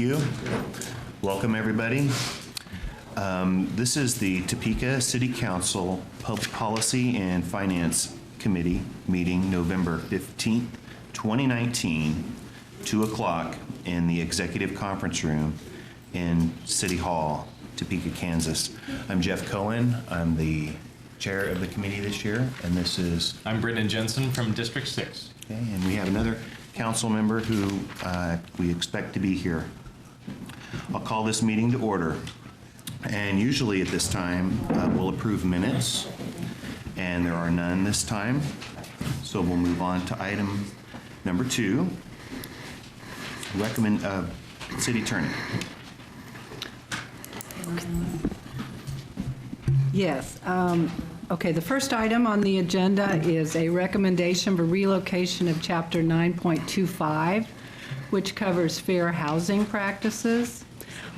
Thank you. Welcome, everybody. This is the Topeka City Council Public Policy and Finance Committee meeting November 15th, 2019, 2 o'clock in the Executive Conference Room in City Hall, Topeka, Kansas. I'm Jeff Cohen. I'm the chair of the committee this year, and this is... I'm Brendan Jensen from District 6. Okay, and we have another council member who we expect to be here. I'll call this meeting to order. And usually at this time, we'll approve minutes, and there are none this time. So we'll move on to item number 2, City Attorney. Yes. Okay, the first item on the agenda is a recommendation for relocation of Chapter 9.25, which covers fair housing practices,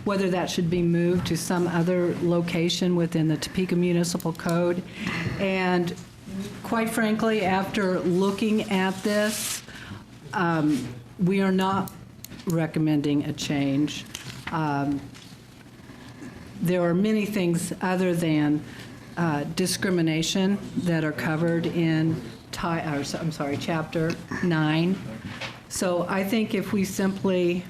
whether that should be moved to some other location within the Topeka Municipal Code. And quite frankly, after looking at this, we are not recommending a change. There are many things other than discrimination that are covered in Chapter 9. So I think if we simply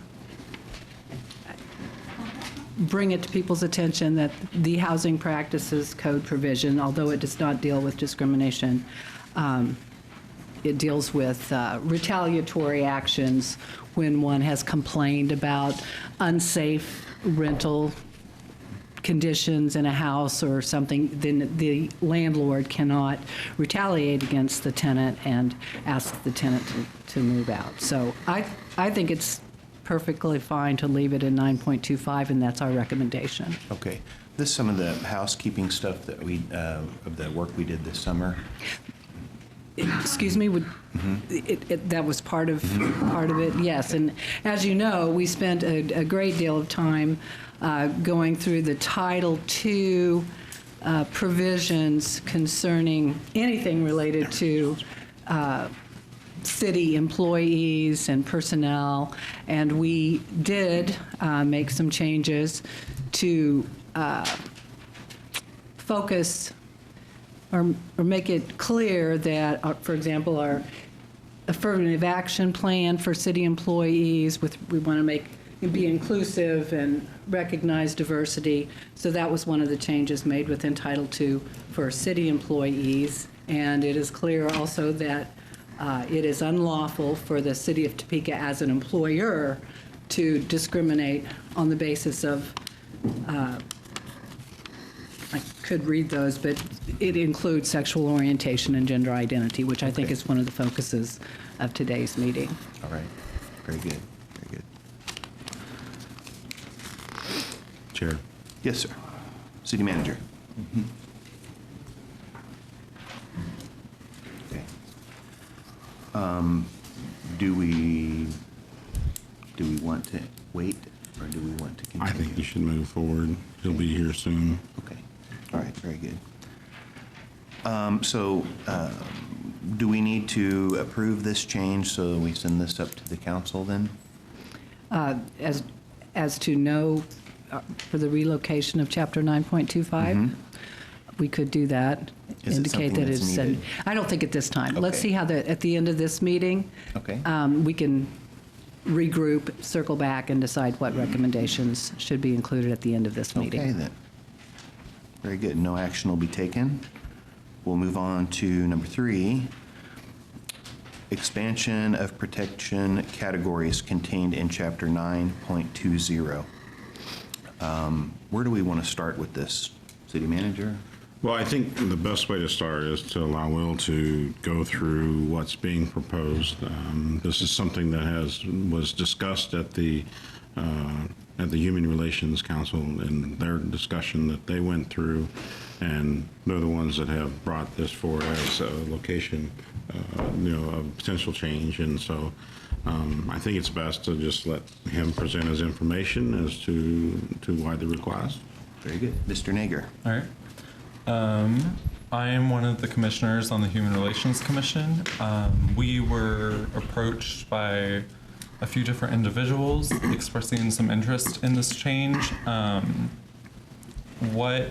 bring it to people's attention that the Housing Practices Code provision, although it does not deal with discrimination, it deals with retaliatory actions when one has complained about unsafe rental conditions in a house or something, then the landlord cannot retaliate against the tenant and ask the tenant to move out. So I think it's perfectly fine to leave it in 9.25, and that's our recommendation. Okay. This is some of the housekeeping stuff that of the work we did this summer. Excuse me, that was part of it, yes. And as you know, we spent a great deal of time going through the Title II provisions concerning anything related to city employees and personnel, and we did make some changes to focus or make it clear that, for example, our affirmative action plan for city employees, we want to be inclusive and recognize diversity. So that was one of the changes made within Title II for city employees. And it is clear also that it is unlawful for the city of Topeka as an employer to discriminate on the basis of I could read those, but it includes sexual orientation and gender identity, which I think is one of the focuses of today's meeting. All right. Very good. Very good. Chair. Yes, sir. City Manager. Okay. Do we want to wait, or do we want to continue? I think you should move forward. He'll be here soon. Okay. All right, very good. Do we need to approve this change so we send this up to the council then? As to no, for the relocation of Chapter 9.25, we could do that. Is it something that that's it's needed? I don't think at this time. Okay. Let's see how at the end of this meeting, we can regroup, circle back, and decide what recommendations should be included at the end of this meeting. Okay, then. Very good. No action will be taken. We'll move on to number 3, expansion of protection categories contained in Chapter 9.20. Where do we want to start with this? City Manager? Well, I think the best way to start is to allow Will to go through what's being proposed. This is something that was discussed at the Human Relations Council in their discussion that they went through, and they're the ones that have brought this forward as a location, a potential change. And so I think it's best to just let him present his information as to why the request. Very good. Mr. Nager. All right. I am one of the commissioners on the Human Relations Commission. We were approached by a few different individuals expressing some interest in this change. What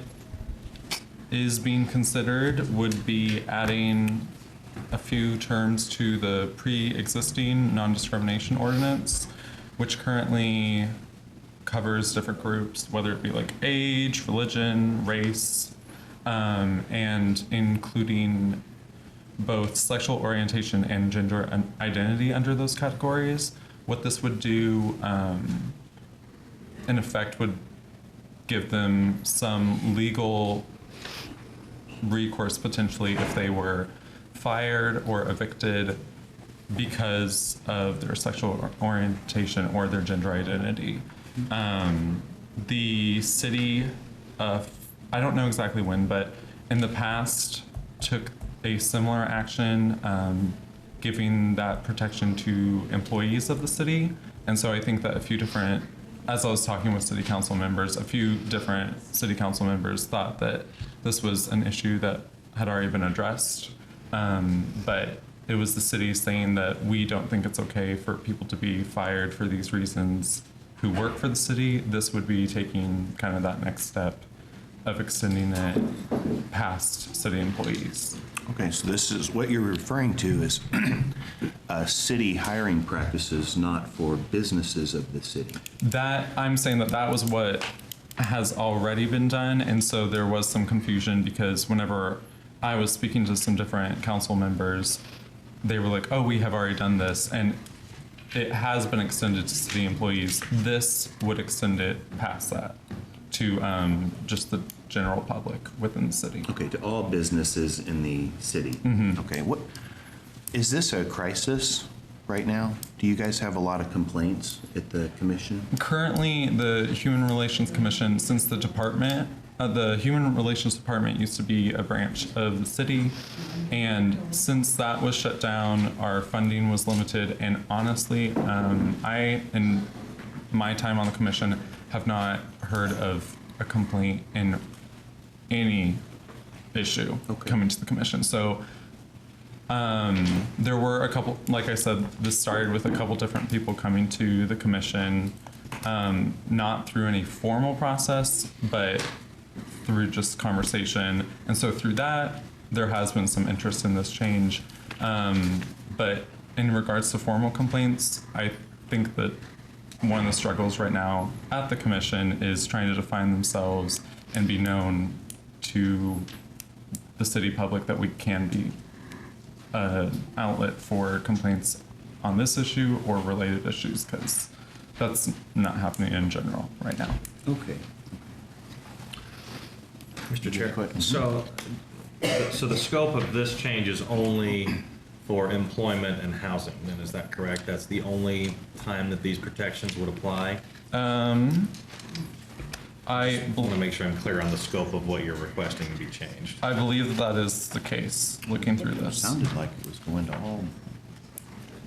is being considered would be adding a few terms to the pre-existing non-discrimination ordinance, which currently covers different groups, whether it be like age, religion, race, and including both sexual orientation and gender identity under those categories. What this would do, in effect, would give them some legal recourse potentially if they were fired or evicted because of their sexual orientation or their gender identity. The city, I don't know exactly when, but in the past took a similar action, giving that protection to employees of the city. And so I think that a few different, as I was talking with city council members, a few different city council members thought that this was an issue that had already been addressed. But it was the city saying that we don't think it's okay for people to be fired for these reasons who work for the city. This would be taking kind of that next step of extending it past city employees. Okay, so this is, what you're referring to is city hiring practices, not for businesses of the city. That, I'm saying that that was what has already been done, and so there was some confusion because whenever I was speaking to some different council members, they were like, oh, we have already done this, and it has been extended to city employees. This would extend it past that to just the general public within the city. Okay, to all businesses in the city. Okay, what, is this a crisis right now? Do you guys have a lot of complaints at the commission? Currently, the Human Relations Commission, since the department, the Human Relations Department used to be a branch of the city, and since that was shut down, our funding was limited, and honestly, I, in my time on the commission, have not heard of a complaint in any issue coming to the commission. So there were a couple, like I said, this started with a couple different people coming to the commission, not through any formal process, but through just conversation. And so through that, there has been some interest in this change. But in regards to formal complaints, I think that one of the struggles right now at the commission is trying to define themselves and be known to the city public that we can be an outlet for complaints on this issue or related issues, because that's not happening in general right now. Okay. Mr. Chair, Mm-hmm. so the scope of this change is only for employment and housing, then is that correct? That's the only time that these protections would apply? I want to make sure I'm clear on the scope of what you're requesting to be changed. I believe that is the case, looking through It this. sounded like it was going to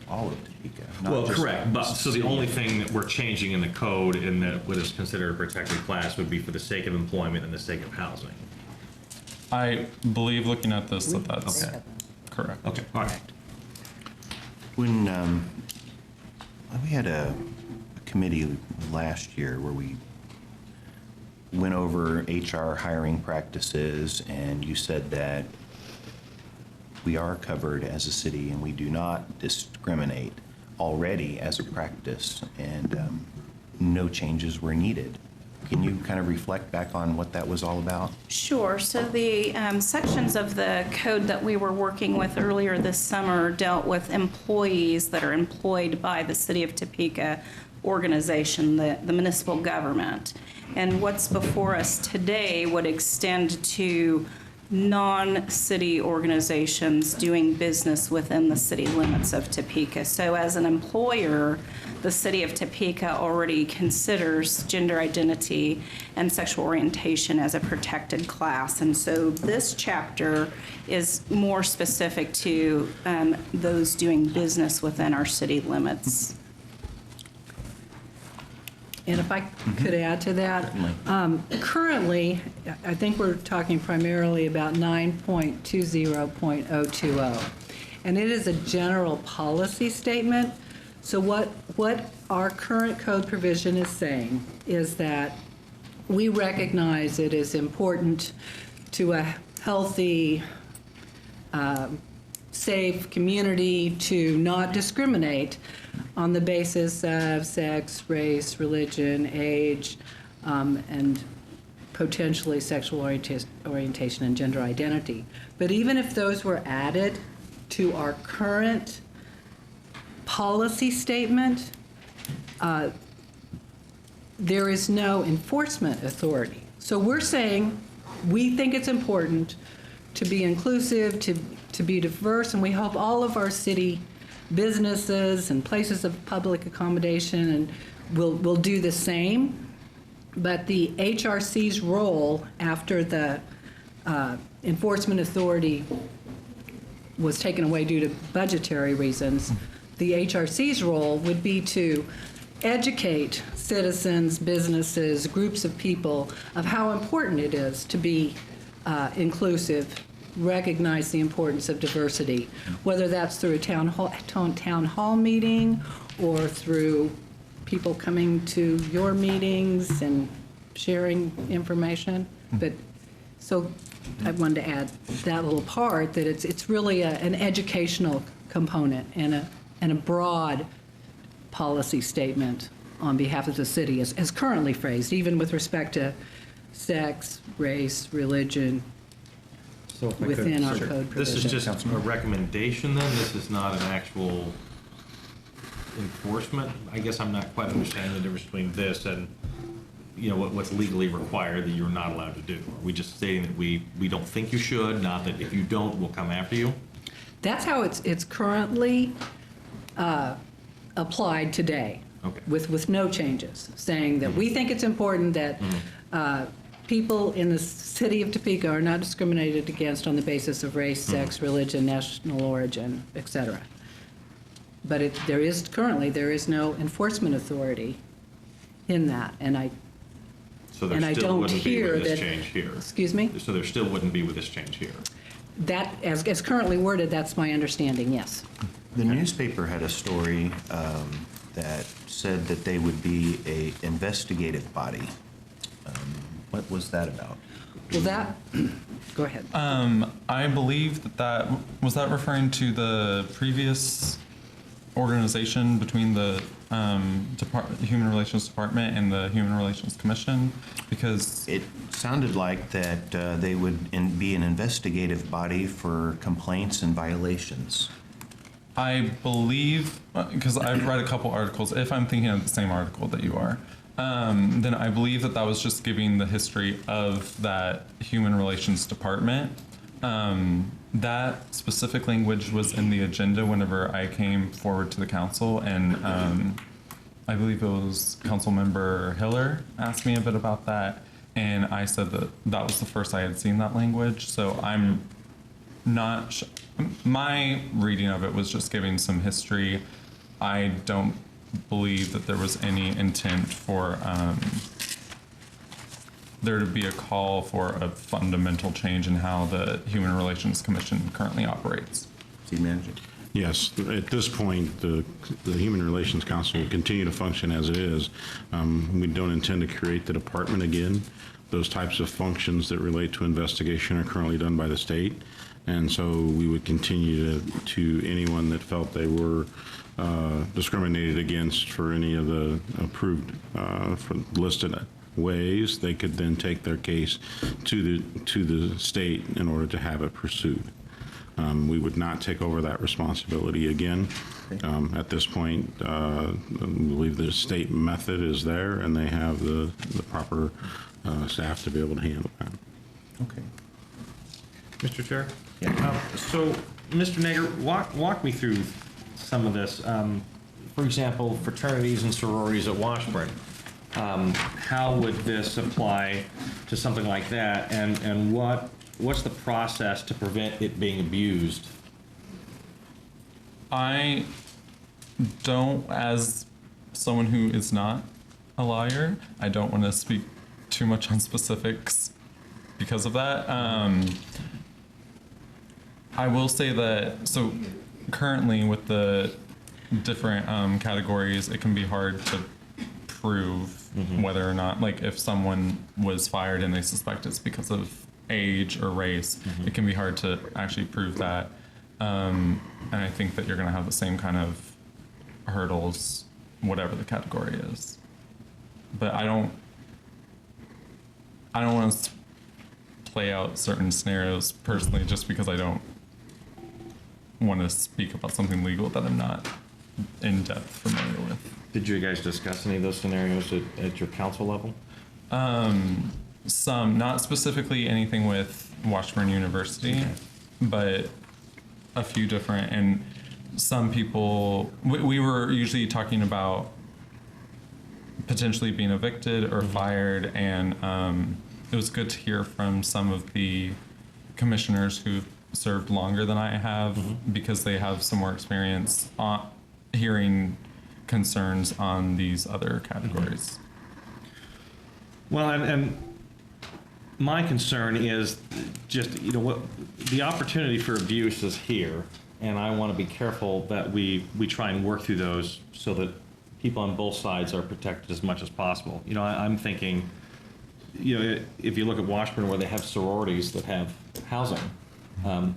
all of Topeka. not Well, just correct, but, so the city. only thing that we're changing in the code in that what is considered a protected class would be for the sake of employment and the sake of housing. I believe, looking at this, that that's Okay. correct. Okay, all right. When we had a committee last year where we went over HR hiring practices, and you said that we are covered as a city and we do not discriminate already as a practice, and no changes were needed. Can you kind of reflect back on what that was all about? Sure. So the sections of the code that we were working with earlier this summer dealt with employees that are employed by the City of Topeka organization, the municipal government. And what's before us today would extend to non-city organizations doing business within the city limits of Topeka. So as an employer, the City of Topeka already considers gender identity and sexual orientation as a protected class. And so this chapter is more specific to those doing business within our city limits. And if I could add to that, currently, I think we're talking primarily about 9.20.020. And it is a general policy statement. So what what our current code provision is saying is that we recognize it is important to a healthy, safe community to not discriminate on the basis of sex, race, religion, age, and potentially sexual orientation and gender identity. But even if those were added to our current policy statement, there is no enforcement authority. So we're saying we think it's important to be inclusive, to be diverse, and we hope all of our city businesses and places of public accommodation and will do the same. But the HRC's role after the enforcement authority was taken away due to budgetary reasons, the HRC's role would be to educate citizens, businesses, groups of people of how important it is to be inclusive, recognize the importance of diversity, whether that's through a town hall meeting or through people coming to your meetings and sharing information. But so I wanted to add that little part, that it's really an educational component and a broad policy statement on behalf of the city as currently phrased, even with respect to sex, race, religion, So if I could- within our Sure. code This is provision. just a recommendation then? This is not an actual enforcement? I guess I'm not quite understanding the difference between this and, you know, what's legally required that you're not allowed to do. Are we just stating that we don't think you should, not that if you don't, we'll come after you? That's how it's currently applied today. Okay. With no changes, saying that we think it's important that people in the city of Topeka are not discriminated against on the basis of race, sex, religion, national origin, et cetera. But there is no enforcement authority in that, and I So And I there still don't wouldn't be hear with this that- change here? excuse me? So there still wouldn't be with this change here? That, as currently worded, that's my understanding, yes. The newspaper had a story that said that they would be a investigative body. What was that about? Well, go ahead. I believe that was that referring to the previous organization between the Human Relations Department and the Human Relations Commission, because It sounded like that they would be an investigative body for complaints and violations. I believe, because I've read a couple articles, if I'm thinking of the same article that you are, then I believe that was just giving the history of that Human Relations Department. That specific language was in the agenda whenever I came forward to the council, and I believe it was Councilmember Hiller asked me a bit about that, and I said that was the first I had seen that language, so I'm not my reading of it was just giving some history. I don't believe that there was any intent for there to be a call for a fundamental change in how the Human Relations Commission currently operates. City Manager? Yes, at this point, the Human Relations Council will continue to function as it is. We don't intend to create the department again. Those types of functions that relate to investigation are currently done by the state. And so we would continue to anyone that felt they were discriminated against for any of the approved for listed ways, they could then take their case to the state in order to have it pursued. We would not take over that responsibility again. At this point, we believe the state method is there, and they have the proper staff to be able to handle that. Okay. Mr. Chair? Yeah. So, Mr. Nager, walk me through some of this. For example, fraternities and sororities at Washburn. How would this apply to something like that? And what's the process to prevent it being abused? I don't, as someone who is not a lawyer, I don't want to speak too much on specifics because of that. I will say that, so currently with the different categories, it can be hard to prove whether or not, like, if someone was fired and they suspect it's because of age or race, it can be hard to actually prove that. And I think that you're going to have the same kind of hurdles, whatever the category is. But I don't want to play out certain scenarios personally, just because I don't want to speak about something legal that I'm not in depth familiar with. Did you guys discuss any of those scenarios at your council level? Some, not specifically anything with Washburn University, but a few different, and some people, we were usually talking about potentially being evicted or fired, and it was good to hear from some of the commissioners who've served longer than I have, because they have some more experience on hearing concerns on these other categories. Well, and my concern is just, what the opportunity for abuse is here, and I want to be careful that we try and work through those so that people on both sides are protected as much as possible. I'm thinking, if you look at Washburn, where they have sororities that have housing,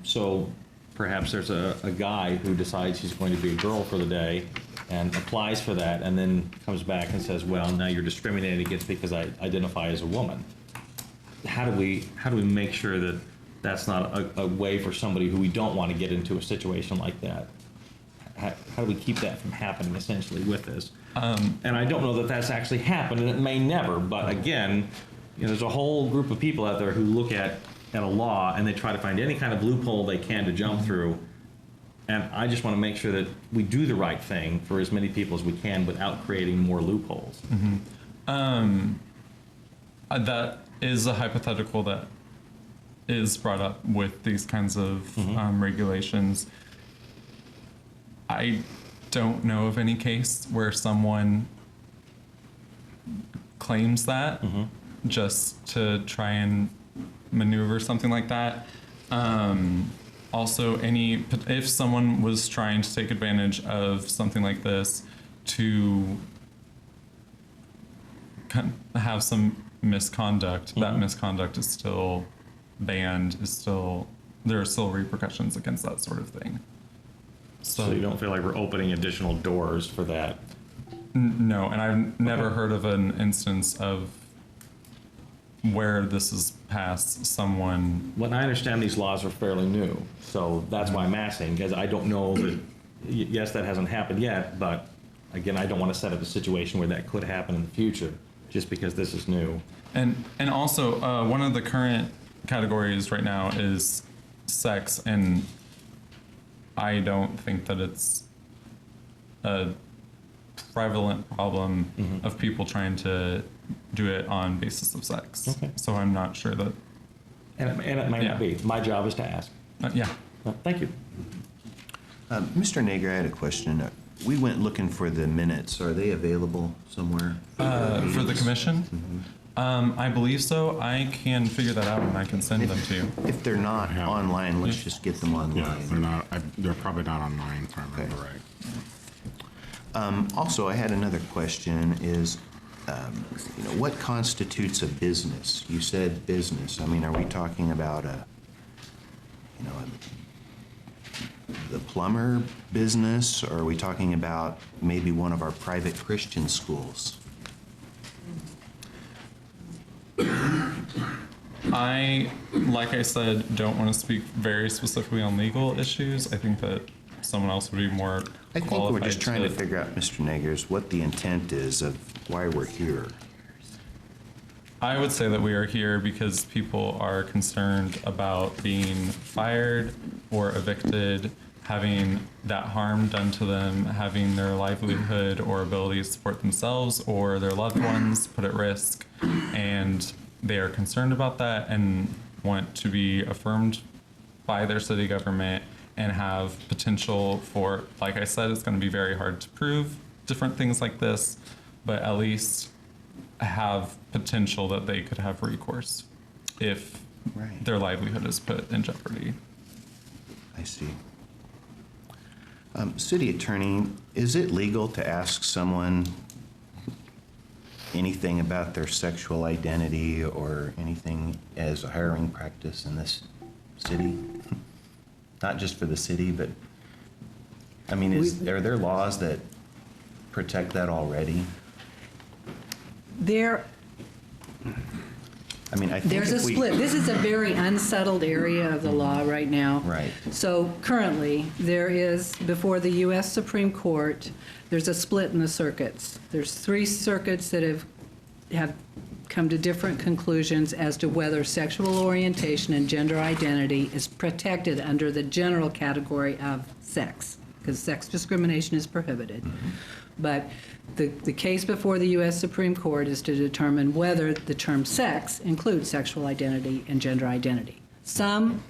so perhaps there's a guy who decides he's going to be a girl for the day and applies for that, and then comes back and says, well, now you're discriminating against me because I identify as a woman. How do we make sure that that's not a way for somebody who we don't want to get into a situation like that? How do we keep that from happening, essentially, with this? And I don't know that that's actually happened, and it may never, but again, there's a whole group of people out there who look at a law and they try to find any kind of loophole they can to jump through. And I just want to make sure that we do the right thing for as many people as we can without creating more loopholes. That is a hypothetical that is brought up with these kinds of regulations. I don't know of any case where someone claims that just to try and maneuver something like that. Also, if someone was trying to take advantage of something like this to have some misconduct, that misconduct is still banned, there are still repercussions against that sort of thing. So you don't feel like we're opening additional doors for that? No, and I've never heard of an instance of where this is past someone. Well, I understand these laws are fairly new, so that's why I'm asking, because I don't know that, yes, that hasn't happened yet, but again, I don't want to set up a situation where that could happen in the future, just because this is new. And also, one of the current categories right now is sex, and I don't think that it's a prevalent problem of people trying to do it on basis of sex. Okay. So I'm not sure that. And it might not be. My job is to ask. Yeah. Well, thank you. Mr. Nager, I had a question. We went looking for the minutes. Are they available somewhere? For the commission? I believe so. I can figure that out and I can send them to you. If they're not Yeah. online, let's just get them online. Yeah, they're not, they're probably not online, if I remember right. Also, I had another question is, what constitutes a business? You said business. I mean, are we talking about the plumber business, or are we talking about maybe one of our private Christian schools? Like I said, don't want to speak very specifically on legal issues. I think that someone else would be more I think we're just trying to figure out, Mr. Nagers, what the intent is of why we're here. I would say that we are here because people are concerned about being fired or evicted, having that harm done to them, having their livelihood or ability to support themselves or their loved ones put at risk, and they are concerned about that and want to be affirmed by their city government and have potential for, like I said, it's going to be very hard to prove different things like this, but at least have potential that they could have recourse if their livelihood is put in jeopardy. I see. City Attorney, is it legal to ask someone anything about their sexual identity or anything as a hiring practice in this city? Not just for the city, but, I mean, are there laws that protect that already? I mean, I think There's a if we- split. This is a very unsettled area of the law right now. Right. So currently, there is, before the U.S. Supreme Court, there's a split in the circuits. There's 3 circuits that have come to different conclusions as to whether sexual orientation and gender identity is protected under the general category of sex, because sex discrimination is prohibited. But the case before the U.S. Supreme Court is to determine whether the term sex includes sexual identity and gender identity. Some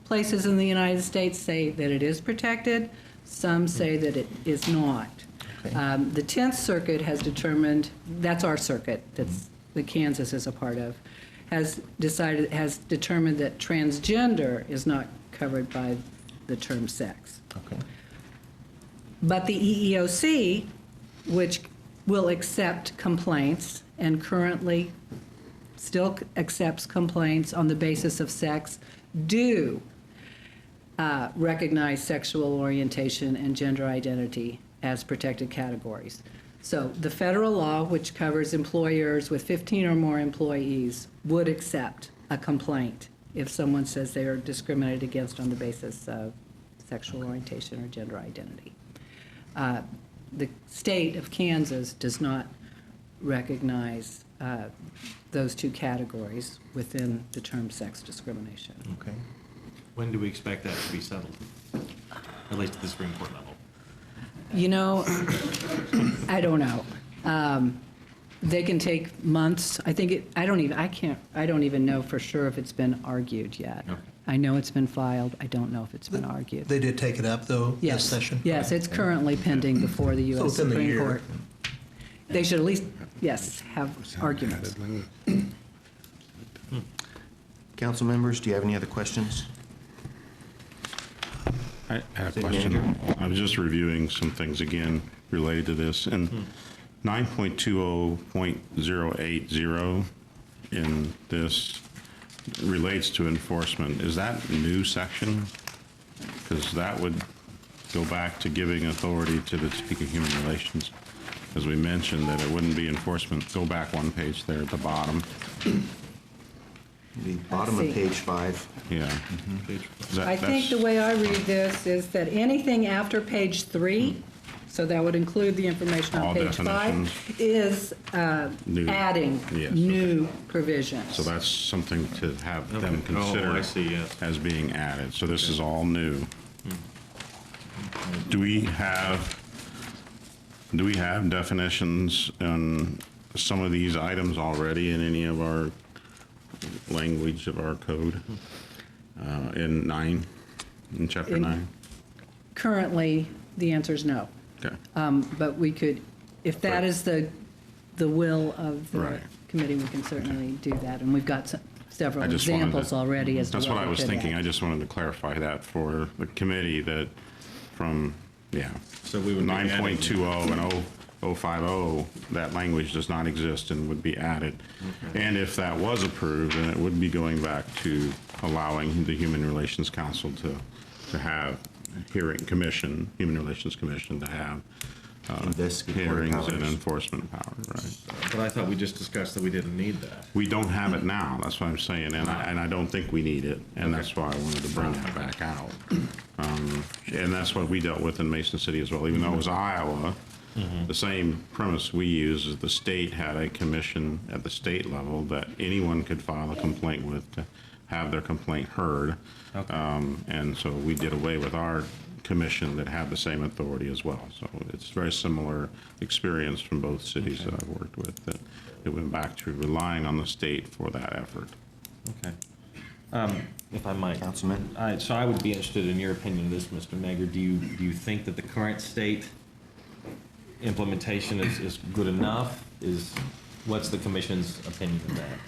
places in the United States say that it is protected, some say that it is not. Okay. The 10th Circuit has determined, that's our circuit, that Kansas is a part of, has determined that transgender is not covered by the term sex. Okay. But the EEOC, which will accept complaints and currently still accepts complaints on the basis of sex, do recognize sexual orientation and gender identity as protected categories. So the federal law, which covers employers with 15 or more employees, would accept a complaint if someone says they are discriminated against on the basis of sexual orientation or gender identity. The state of Kansas does not recognize those 2 categories within the term sex discrimination. Okay. When do we expect that to be settled? At least at the Supreme Court level? You know, I don't know. They can take months. I think I don't even know for sure if it's been argued yet. Okay. I know it's been filed. I don't know if it's been argued. They did take it up, though, Yes. this session? Yes, it's currently pending before the So U.S. within the Supreme year. Court. They should at least, yes, have arguments. Council members, do you have any other questions? I had a City question. manager? I was just reviewing some things again related to this, and 9.20.080 in this relates to enforcement. Is that a new section? Because that would go back to giving authority to the Topeka Human Relations. As we mentioned, that it wouldn't be enforcement. Go back 1 page there at the bottom. The bottom of see. page 5. Yeah. I think the way I read this is that anything after page 3, so that would include the information on All page 5, definitions. is New. adding Yes, new provisions. So that's something to have them Okay. Oh, consider I see, yes. as being added. So this is all new. Do we have definitions on some of these items already in any of our language of our code? In chapter In- 9? Currently, the answer is no. Okay. But we could, if that is the will of the Right. committee, we can certainly do that. And we've got several I just wanted to- examples already as to That's what I we was could thinking. add. I just wanted to clarify that for the committee, that from, So we would be adding- 9.20 and 050, that language does not exist and would be added. And if that was approved, then it would be going back to allowing the Human Relations Council to have Human Relations Commission to have Investigatory hearings and powers. enforcement power, right? But I thought we just discussed that we didn't need that. We don't have it now, that's what I'm saying, and I don't think we need it, and that's why I wanted to bring that back out. And that's what we dealt with in Mason City as well, even though it was Iowa, the same premise we use is the state had a commission at the state level that anyone could file a complaint with to have their complaint heard. And so we did away with our commission that had the same authority as well. So it's very similar experience from both cities that I've worked with, that it went back to relying on the state for that effort. Okay. If I might. Councilman? So I would be interested in your opinion of this, Mr. Nager. Do you think that the current state implementation is good enough? What's the commission's opinion of that?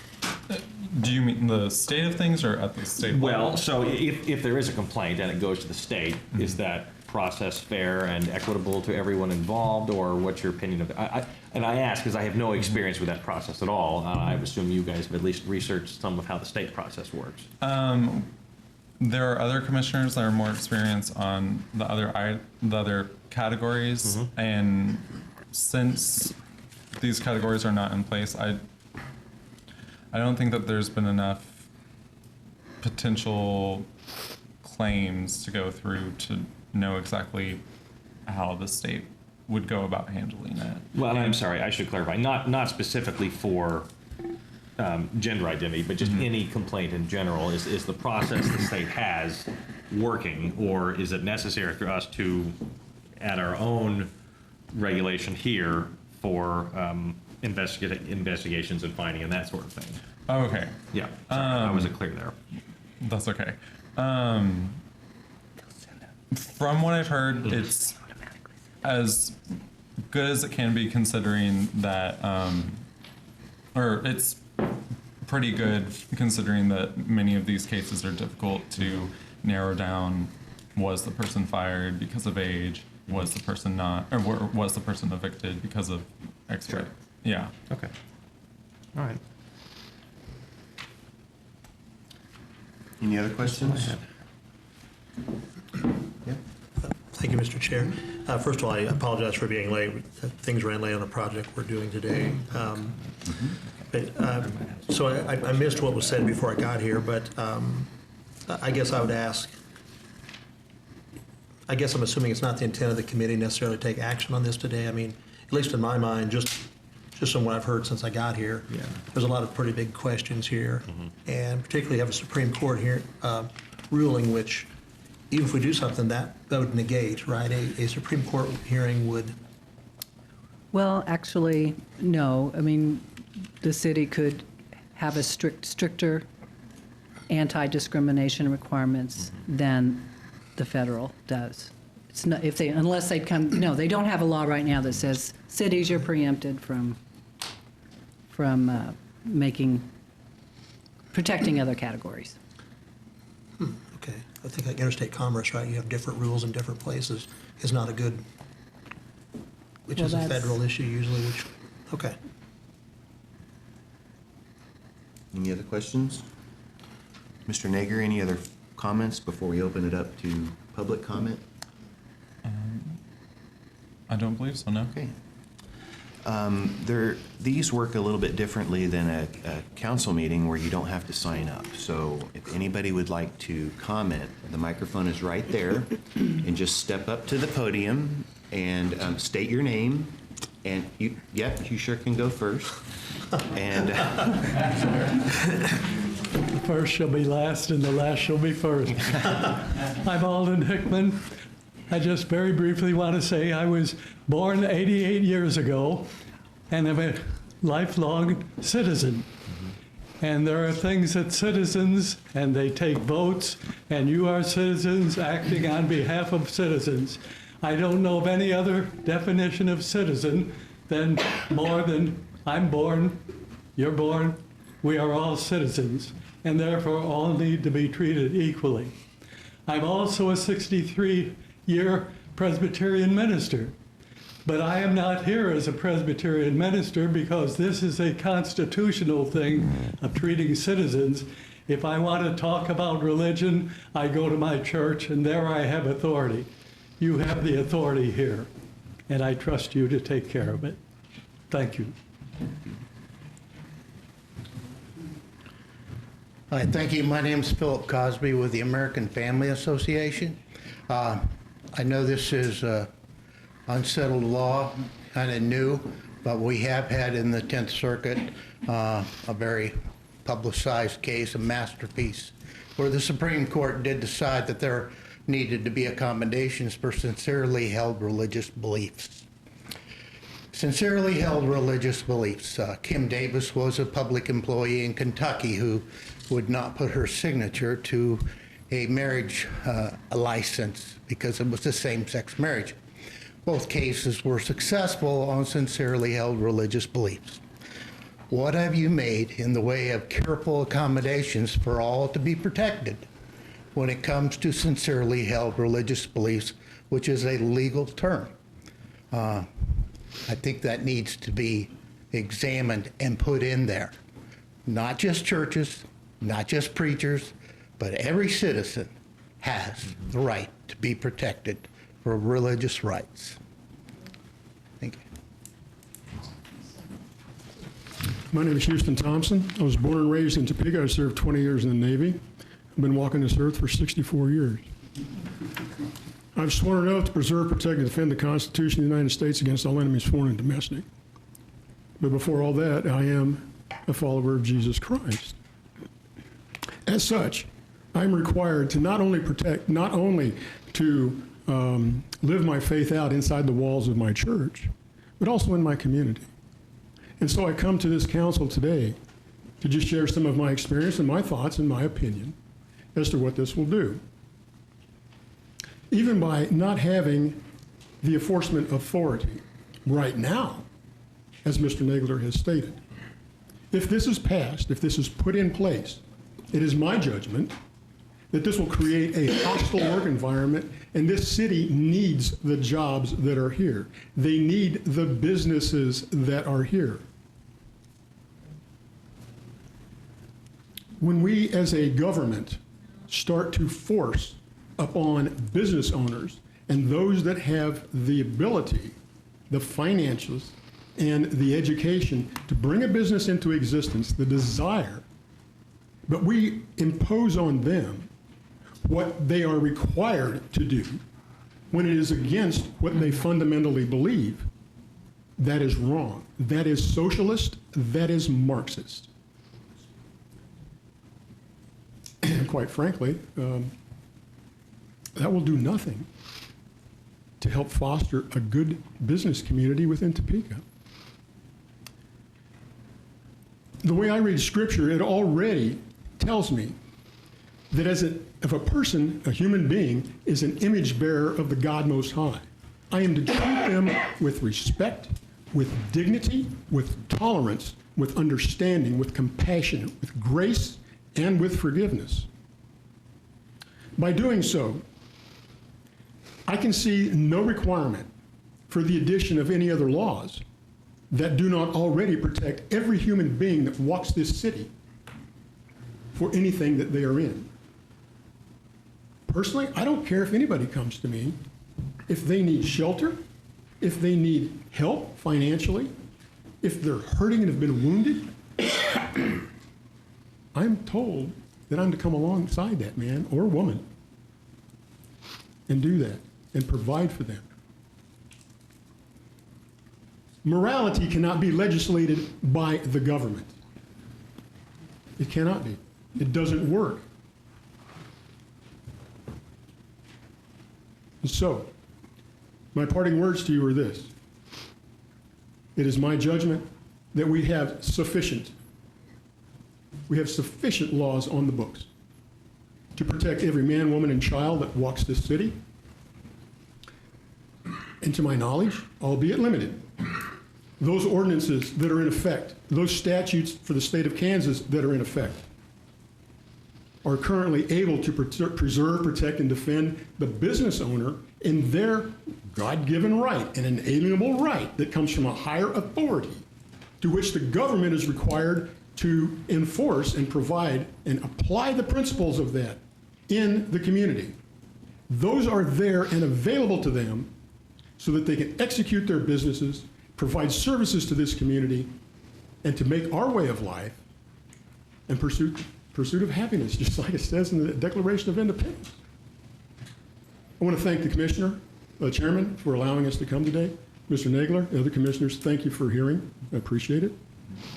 Do you mean the state of things or at the state level? Well, so if there is a complaint and it goes to the state, is that process fair and equitable to everyone involved, or what's your opinion of it? And I ask because I have no experience with that process at all. I assume you guys have at least researched some of how the state process works. There are other commissioners that are more experienced on the other categories, and since these categories are not in place, I don't think that there's been enough potential claims to go through to know exactly how the state would go about handling it. Well, I'm sorry, I should clarify, not specifically for gender identity, but just any complaint in general. Is the process the state has working, or is it necessary for us to add our own regulation here for investigations and finding and that sort of thing? Oh, okay. Yeah, sorry, I wasn't clear there. That's okay. From what I've heard, it's as good as it can be, considering that, or it's pretty good considering that many of these cases are difficult to narrow down. Was the person fired because of age? Was the person not, or was the person evicted because of X? Sure. Yeah. Okay. All right. Any other questions? Yeah. Thank you, Mr. Chair. First of all, I apologize for being late. Things ran late on a project we're doing today. So I missed what was said before I got here, but I guess I would ask, I guess I'm assuming it's not the intent of the committee necessarily to take action on this today. I mean, at least in my mind, just from what I've heard since I got here, there's a lot of pretty big questions here. And particularly have a Supreme Court here ruling, which even if we do something, that would negate, right? A Supreme Court hearing would. Well, actually, no. I mean, the city could have a stricter anti-discrimination requirements than the federal does. It's not, if they, unless they come, no, they don't have a law right now that says cities, you're preempted from protecting other categories. Okay, I think like interstate commerce, right? You have different rules in different places. Is not a good, which Well, is a that's- federal issue usually. Which, okay. Any other questions? Mr. Nager, any other comments before we open it up to public comment? I don't believe so, no. Okay. These work a little bit differently than a council meeting where you don't have to sign up. So if anybody would like to comment, the microphone is right there, and just step up to the podium and state your name. And you sure can go first. And The first shall be last, and the last shall be first. I'm Alden Hickman. I just very briefly want to say I was born 88 years ago, and I'm a lifelong citizen. And there are things that citizens, and they take votes, and you are citizens acting on behalf of citizens. I don't know of any other definition of citizen than more than I'm born, you're born, we are all citizens, and therefore all need to be treated equally. I'm also a 63-year Presbyterian minister, but I am not here as a Presbyterian minister because this is a constitutional thing of treating citizens. If I want to talk about religion, I go to my church, and there I have authority. You have the authority here, and I trust you to take care of it. Thank you. Hi, thank you. My name is Philip Cosby with the American Family Association. I know this is unsettled law, kind of new, but we have had in the 10th Circuit a very publicized case, a masterpiece, where the Supreme Court did decide that there needed to be accommodations for sincerely held religious beliefs. Sincerely held religious beliefs. Kim Davis was a public employee in Kentucky who would not put her signature to a marriage license because it was a same-sex marriage. Both cases were successful on sincerely held religious beliefs. What have you made in the way of careful accommodations for all to be protected? when it comes to sincerely held religious beliefs, which is a legal term. I think that needs to be examined and put in there. Not just churches, not just preachers, but every citizen has the right to be protected for religious rights. Thank you. My name is Houston Thompson. I was born and raised in Topeka. I served 20 years in the Navy. I've been walking this earth for 64 years. I've sworn an oath to preserve, protect, and defend the Constitution of the United States against all enemies, foreign and domestic. But before all that, I am a follower of Jesus Christ. As such, I'm required to not only to live my faith out inside the walls of my church, but also in my community. And so I come to this council today to just share some of my experience and my thoughts and my opinion as to what this will do. Even by not having the enforcement authority right now, as Mr. Nagler has stated, if this is passed, if this is put in place, it is my judgment that this will create a hostile work environment, and this city needs the jobs that are here. They need the businesses that are here. When we as a government start to force upon business owners and those that have the ability, the financials, and the education to bring a business into existence, the desire, but we impose on them what they are required to do when it is against what they fundamentally believe, that is wrong. That is socialist. That is Marxist. And quite frankly, that will do nothing to help foster a good business community within Topeka. The way I read Scripture, it already tells me that if a person, a human being, is an image bearer of the God Most High, I am to treat them with respect, with dignity, with tolerance, with understanding, with compassion, with grace, and with forgiveness. By doing so, I can see no requirement for the addition of any other laws that do not already protect every human being that walks this city for anything that they are in. Personally, I don't care if anybody comes to me, if they need shelter, if they need help financially, if they're hurting and have been wounded. I'm told that I'm to come alongside that man or woman and do that and provide for them. Morality cannot be legislated by the government. It cannot be. It doesn't work. And so, my parting words to you are this. It is my judgment that we have sufficient laws on the books to protect every man, woman, and child that walks this city. And to my knowledge, albeit limited, those ordinances that are in effect, those statutes for the state of Kansas that are in effect, are currently able to preserve, protect, and defend the business owner in their God-given right, an inalienable right that comes from a higher authority to which the government is required to enforce and provide and apply the principles of that in the community. Those are there and available to them so that they can execute their businesses, provide services to this community, and to make our way of life and pursuit of happiness, just like it says in the Declaration of Independence. I want to thank the commissioner, chairman, for allowing us to come today. Mr. Nagler, the other commissioners, thank you for hearing. I appreciate it.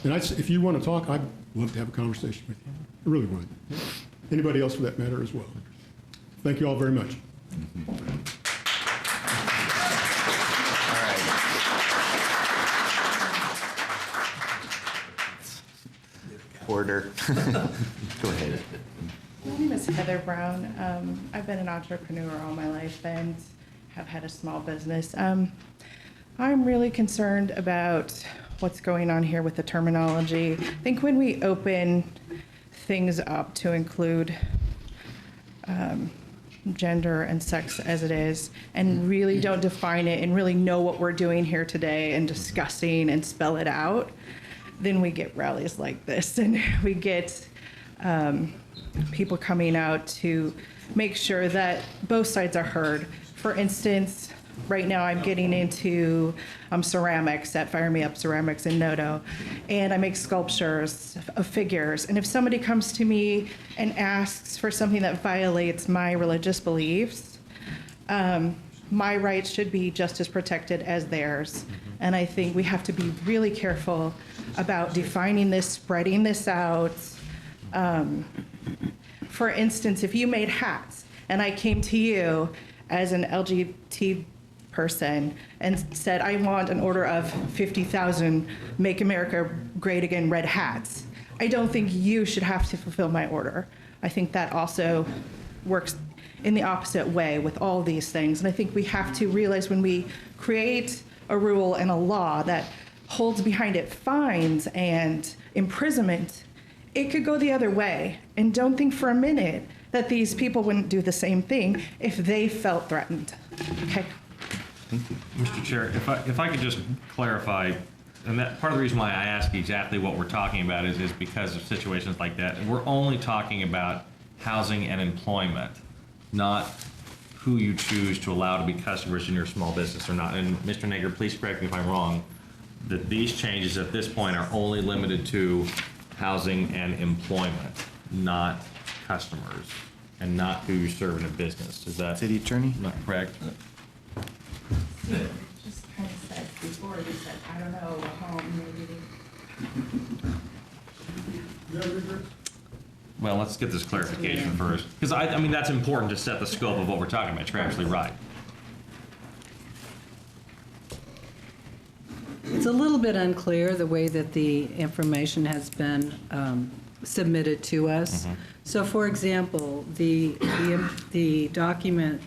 And if you want to talk, I'd love to have a conversation with you. I really would. Anybody else for that matter as well. Thank you all very much. Order. Go ahead. My name is Heather Brown. I've been an entrepreneur all my life and have had a small business. I'm really concerned about what's going on here with the terminology. I think when we open things up to include gender and sex as it is, and really don't define it and really know what we're doing here today and discussing and spell it out, then we get rallies like this, and we get people coming out to make sure that both sides are heard. For instance, right now I'm getting into ceramics at Fire Me Up Ceramics in Noto, and I make sculptures of figures. And if somebody comes to me and asks for something that violates my religious beliefs, my rights should be just as protected as theirs. And I think we have to be really careful about defining this, spreading this out. For instance, if you made hats and I came to you as an LGBT person and said, I want an order of 50,000 Make America Great Again red hats, I don't think you should have to fulfill my order. I think that also works in the opposite way with all these things. And I think we have to realize when we create a rule and a law that holds behind it fines and imprisonment, it could go the other way. And don't think for a minute that these people wouldn't do the same thing if they felt threatened. Okay. Mr. Chair, if I could just clarify, and that part of the reason why I ask exactly what we're talking about is because of situations like that. And we're only talking about housing and employment, not who you choose to allow to be customers in your small business or not. And Mr. Nager, please correct me if I'm wrong, that these changes at this point are only limited to housing and employment, not customers, and not who you serve in a business. Is that City Attorney? not correct? Just kind of said before, you said, I don't know, a home, maybe. Well, let's get this clarification first, because I mean, that's important to set the scope of what we're talking about. You're absolutely right. It's a little bit unclear the way that the information has been submitted to us. So for example, the document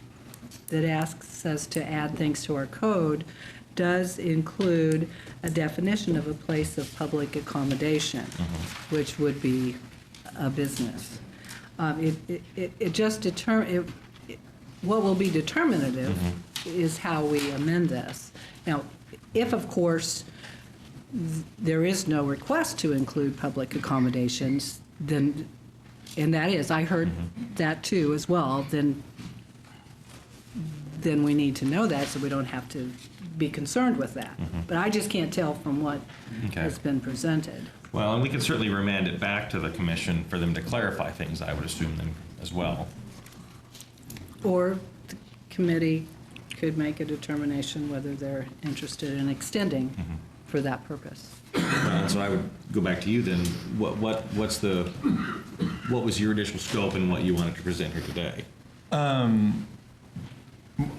that asks us to add things to our code does include a definition of a place of public accommodation, which would be a business. It just what will be determinative is how we amend this. Now, if, of course, there is no request to include public accommodations, then, and that is, I heard that too as well, then we need to know that so we don't have to be concerned with that. But I just can't tell from what has been presented. Well, and we can certainly remand it back to the commission for them to clarify things, I would assume, then, as well. Or the committee could make a determination whether they're interested in extending for that purpose. And so I would go back to you then. What was your initial scope and what you wanted to present here today?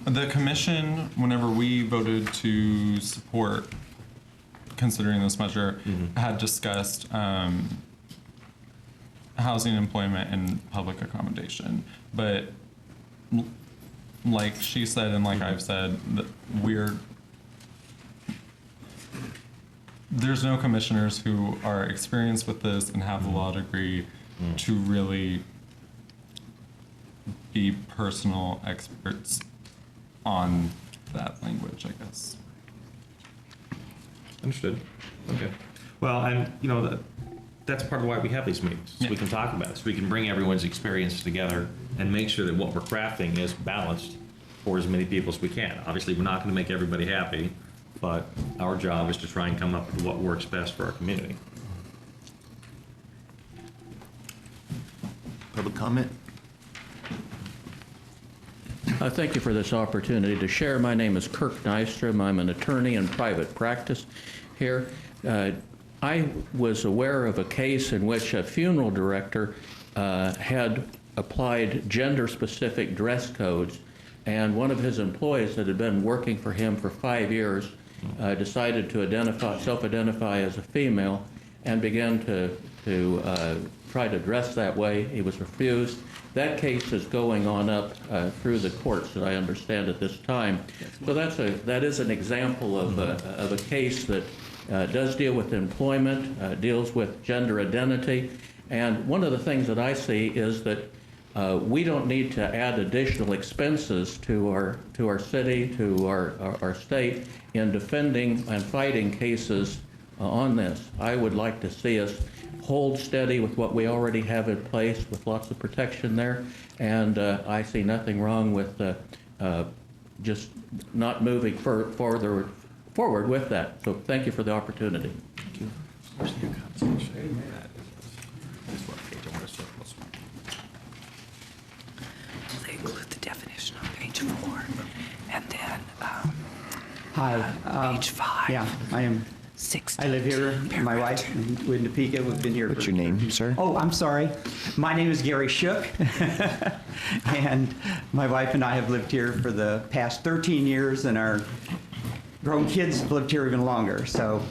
The commission, whenever we voted to support considering this measure, had discussed housing, employment, and public accommodation. But like she said, and like I've said, that there's no commissioners who are experienced with this and have the law degree to really be personal experts on that language, I guess. Understood. Okay. Well, and you know, that's part of why we have these meetings, so we can talk about it, so we can bring everyone's experience together and make sure that what we're crafting is balanced for as many people as we can. Obviously, we're not going to make everybody happy, but our job is to try and come up with what works best for our community. Public comment? Thank you for this opportunity to share. My name is Kirk Nystrom. I'm an attorney in private practice here. I was aware of a case in which a funeral director had applied gender-specific dress codes, and one of his employees that had been working for him for 5 years decided to self-identify as a female and began to try to dress that way. He was refused. That case is going on up through the courts, that I understand at this time. So that is an example of a case that does deal with employment, deals with gender identity. And one of the things that I see is that We don't need to add additional expenses to our city, to our state in defending and fighting cases on this. I would like to see us hold steady with what we already have in place with lots of protection there, and I see nothing wrong with just not moving forward with that. So thank you for the opportunity. They include the definition on page 4, and then Hi. page 5. Yeah, I live here. My wife, we in Topeka. We've been here. What's your name, sir? Oh, I'm sorry. My name is Gary Shook, and my wife and I have lived here for the past 13 years, and our grown kids have lived here even longer. So,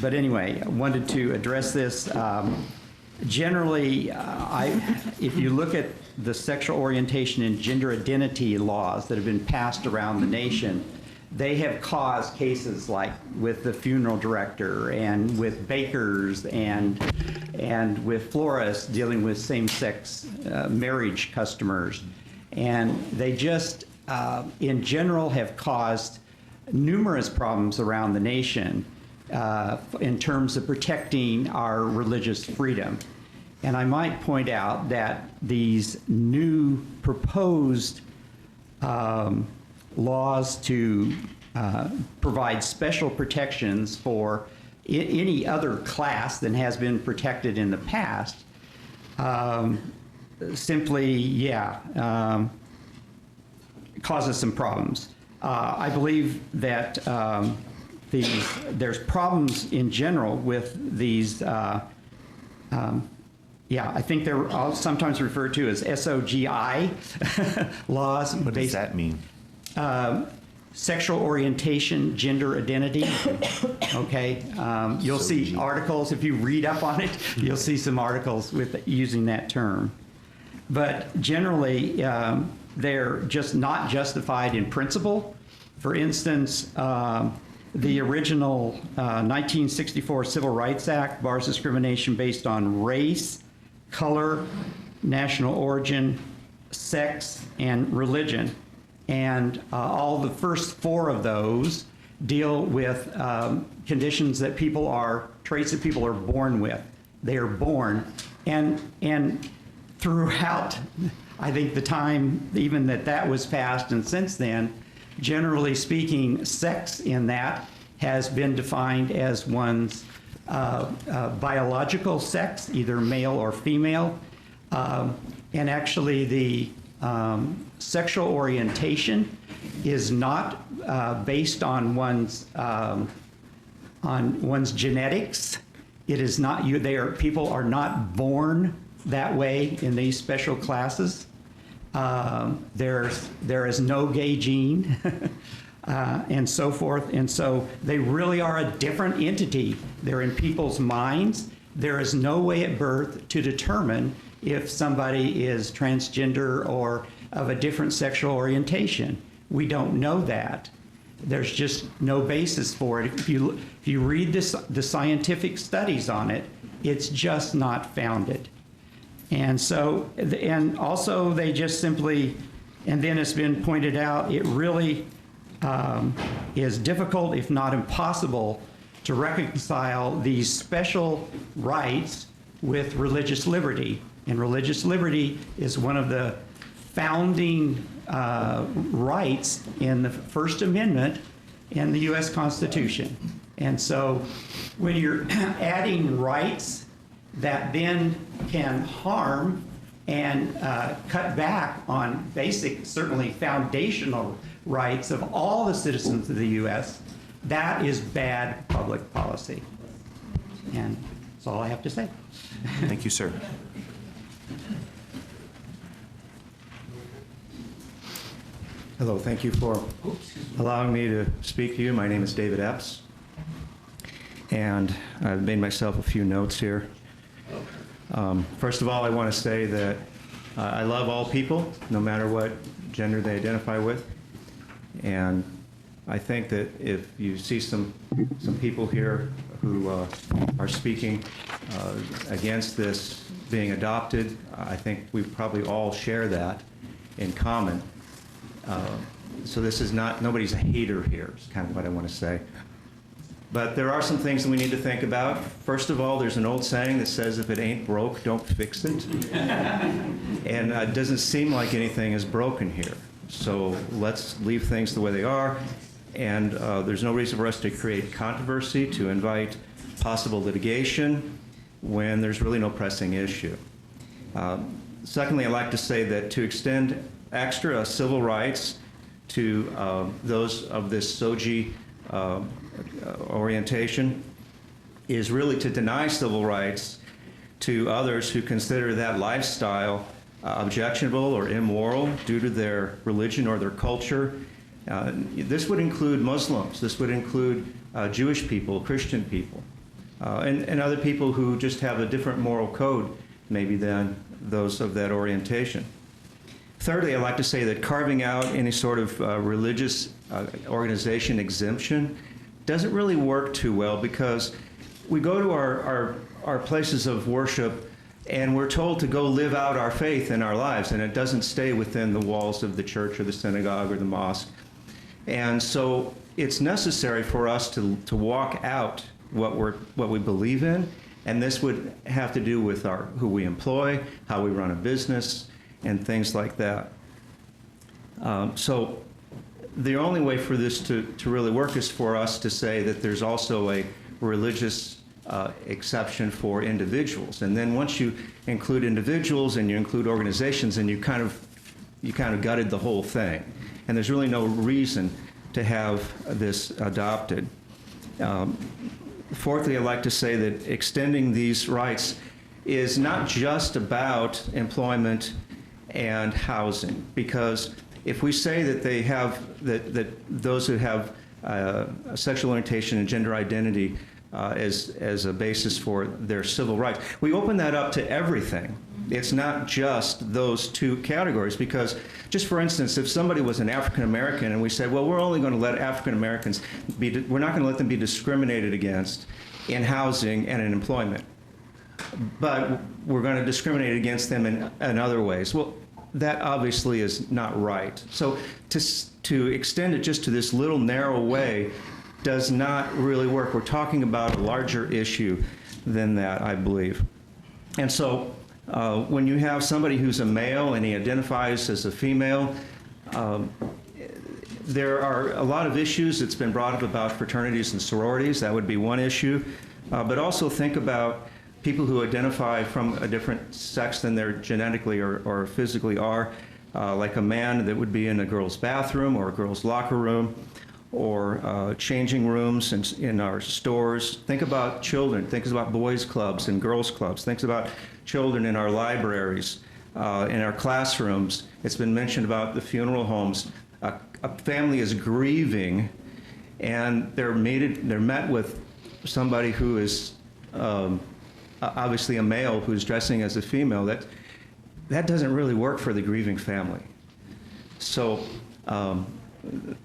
but anyway, I wanted to address this. Generally, if you look at the sexual orientation and gender identity laws that have been passed around the nation, they have caused cases like with the funeral director and with bakers and with florists dealing with same-sex marriage customers. And they just, in general, have caused numerous problems around the nation in terms of protecting our religious freedom. And I might point out that these new proposed laws to provide special protections for any other class than has been protected in the past simply, causes some problems. I believe that there's problems in general with these. I think they're sometimes referred to as SOGI laws. What does that mean? Sexual orientation, gender identity. Okay, you'll see articles, if you read up on it, you'll see some articles with using that term. But generally, they're just not justified in principle. For instance, the original 1964 Civil Rights Act bars discrimination based on race, color, national origin, sex, and religion. And all the first 4 of those deal with conditions that traits that people are born with. They are born. And throughout, I think the time even that was passed and since then, generally speaking, sex in that has been defined as one's biological sex, either male or female. And actually the sexual orientation is not based on one's genetics. It is not people are not born that way in these special classes. There is no gay gene, and so forth. And so they really are a different entity. They're in people's minds. There is no way at birth to determine if somebody is transgender or of a different sexual orientation. We don't know that. There's just no basis for it. If you read the scientific studies on it, it's just not founded. And so, and also they just simply, and then it's been pointed out, it really is difficult, if not impossible, to reconcile these special rights with religious liberty. And religious liberty is one of the founding rights in the First Amendment in the U.S. Constitution. And so when you're adding rights that then can harm and cut back on basic, certainly foundational rights of all the citizens of the U.S., that is bad public policy. And that's all I have to say. Thank you, sir. Hello, thank you for allowing me to speak to you. My name is David Epps, and I've made myself a few notes here. First of all, I want to say that I love all people, no matter what gender they identify with. And I think that if you see some people here who are speaking against this being adopted. I think we probably all share that in common. So this is not, nobody's a hater here, is kind of what I want to say. But there are some things that we need to think about. First of all, there's an old saying that says, if it ain't broke, don't fix it. And it doesn't seem like anything is broken here. So let's leave things the way they are. And there's no reason for us to create controversy, to invite possible litigation when there's really no pressing issue. Secondly, I'd like to say that to extend extra civil rights to those of this SOGI orientation is really to deny civil rights to others who consider that lifestyle objectionable or immoral due to their religion or their culture. This would include Muslims, this would include Jewish people, Christian people, and other people who just have a different moral code maybe than those of that orientation. Thirdly, I'd like to say that carving out any sort of religious organization exemption doesn't really work too well, because we go to our places of worship and we're told to go live out our faith in our lives, and it doesn't stay within the walls of the church or the synagogue or the mosque. And so it's necessary for us to walk out what we believe in, and this would have to do with who we employ, how we run a business, and things like that. So the only way for this to really work is for us to say that there's also a religious exception for individuals. And then once you include individuals and you include organizations, and you kind of gutted the whole thing. And there's really no reason to have this adopted. Fourthly, I'd like to say that extending these rights is not just about employment and housing, because if we say that they have that those who have sexual orientation and gender identity as a basis for their civil rights, we open that up to everything. It's not just those two categories, because just for instance, if somebody was an African American and we said, well, we're only going to let African Americans we're not going to let them be discriminated against in housing and in employment, but we're going to discriminate against them in other ways. Well, that obviously is not right. So to extend it just to this little narrow way does not really work. We're talking about a larger issue than that, I believe. And so when you have somebody who's a male and he identifies as a female, there are a lot of issues that's been brought up about fraternities and sororities. That would be one issue. But also think about people who identify from a different sex than they're genetically or physically are, like a man that would be in a girl's bathroom or a girl's locker room, or changing rooms in our stores. Think about children. Think about boys' clubs and girls' clubs. Think about children in our libraries, in our classrooms. It's been mentioned about the funeral homes. A family is grieving, and they're met with somebody who is obviously a male who's dressing as a female. That doesn't really work for the grieving family. So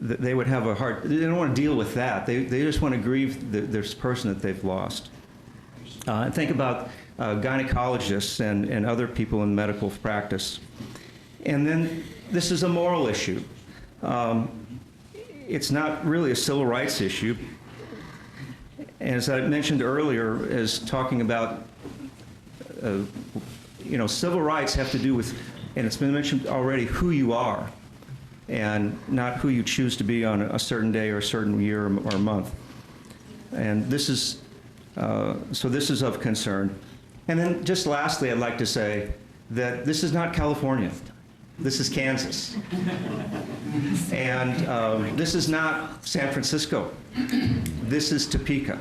they would have a hard, they don't want to deal with that. They just want to grieve this person that they've lost. And think about gynecologists and other people in medical practice. And then this is a moral issue. It's not really a civil rights issue. As I mentioned earlier, as talking about, civil rights have to do with, and it's been mentioned already, who you are, and not who you choose to be on a certain day or a certain year or month. And this is, so this is of concern. And then just lastly, I'd like to say that this is not California. This is Kansas. And this is not San Francisco. This is Topeka.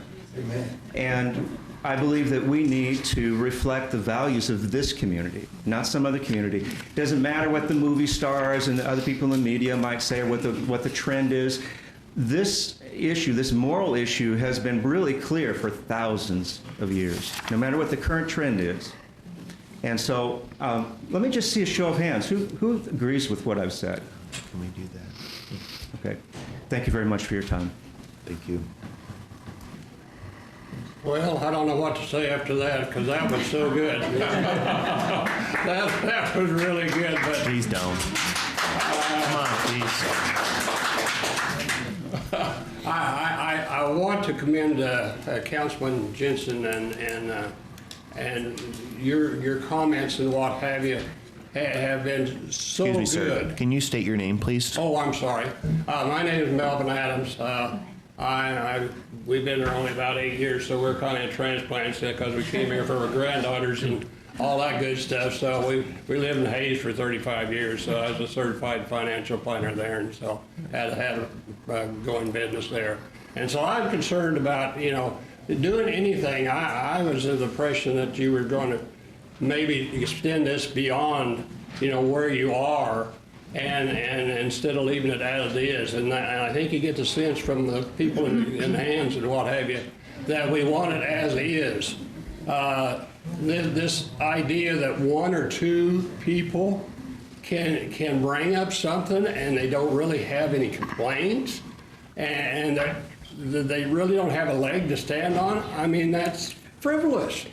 And I believe that we need to reflect the values of this community, not some other community. It doesn't matter what the movie stars and the other people in the media might say or what the trend is. This issue, this moral issue, has been really clear for thousands of years, no matter what the current trend is. And so let me just see a show of hands. Who agrees with what I've said? Can we do that? Okay. Thank you very much for your time. Thank you. Well, I don't know what to say after that, because that was so good. That was really good, but Please don't. Come on, please. I want to commend Councilman Jensen and your comments and what have you have been so Excuse me, sir. good. Can you state your name, please? Oh, I'm sorry. My name is Melvin Adams. We've been there only about 8 years, so we're kind of transplants because we came here for our granddaughters and all that good stuff. So we lived in Hayes for 35 years, so I was a certified financial planner there, and so had a going business there. And so I'm concerned about, doing anything. I was of the impression that you were going to maybe extend this beyond, where you are, and instead of leaving it as it is. And I think you get the sense from the people in the hands and what have you, that we want it as is. This idea that one or two people can bring up something and they don't really have any complaints, and that they really don't have a leg to stand on, I mean, that's frivolous.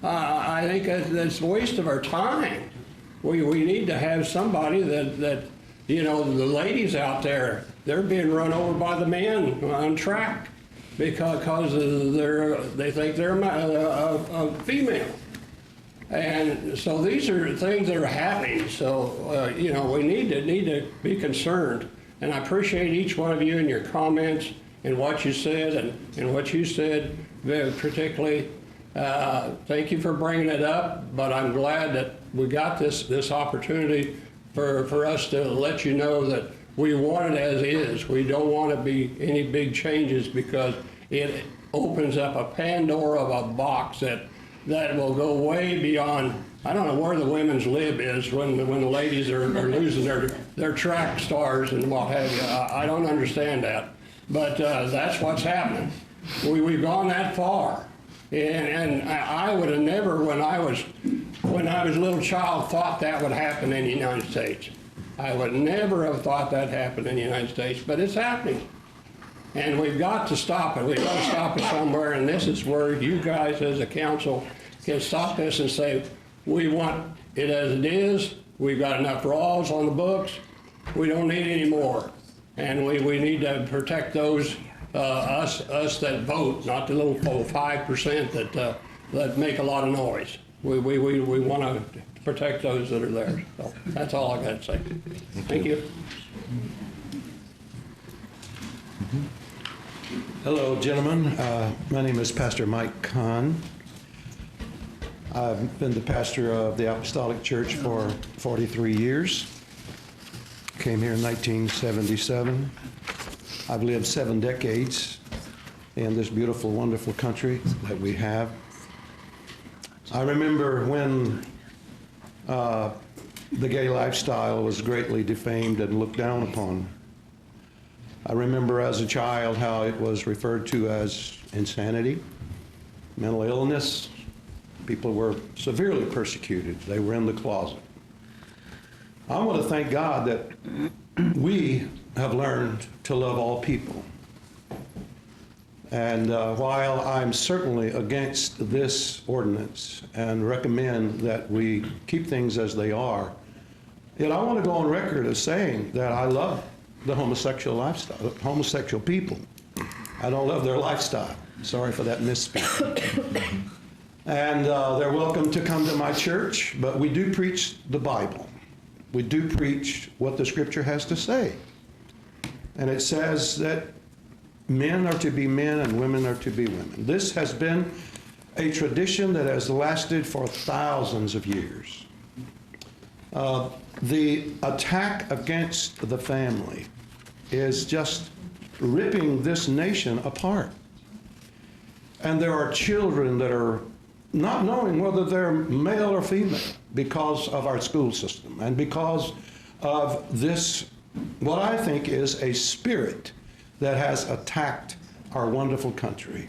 I think that's a waste of our time. We need to have somebody that the ladies out there, they're being run over by the men on track because they think they're a female. And so these are things that are happening. So, we need to be concerned. And I appreciate each one of you and your comments and what you said and what you said particularly. Thank you for bringing it up, but I'm glad that we got this opportunity for us to let you know that we want it as is. We don't want to be any big changes because it opens up a Pandora of a box that will go way beyond. I don't know where the women's lib is when the ladies are losing their track stars and what have you. I don't understand that, but that's what's happening. We've gone that far. And I would have never, when I was a little child, thought that would happen in the United States. I would never have thought that happened in the United States, but it's happening. And we've got to stop it. We've got to stop it somewhere, and this is where you guys as a council can stop this and say, we want it as it is. We've got enough laws on the books. We don't need any more. And we need to protect those us that vote, not the little 5% that make a lot of noise. We want to protect those that are there. So that's all I got to say. Thank you. Hello, gentlemen. My name is Pastor Mike Kahn. I've been the pastor of the Apostolic Church for 43 years. Came here in 1977. I've lived 7 decades in this beautiful, wonderful country that we have. I remember when the gay lifestyle was greatly defamed and looked down upon. I remember as a child how it was referred to as insanity, mental illness. People were severely persecuted. They were in the closet. I want to thank God that we have learned to love all people. And while I'm certainly against this ordinance and recommend that we keep things as they are, yet I want to go on record as saying that I love the homosexual lifestyle, homosexual people. I don't love their lifestyle. Sorry for that misspeak. And they're welcome to come to my church, but we do preach the Bible. We do preach what the Scripture has to say. And it says that men are to be men and women are to be women. This has been a tradition that has lasted for thousands of years. The attack against the family is just ripping this nation apart. And there are children that are not knowing whether they're male or female because of our school system and because of this, what I think is a spirit that has attacked our wonderful country.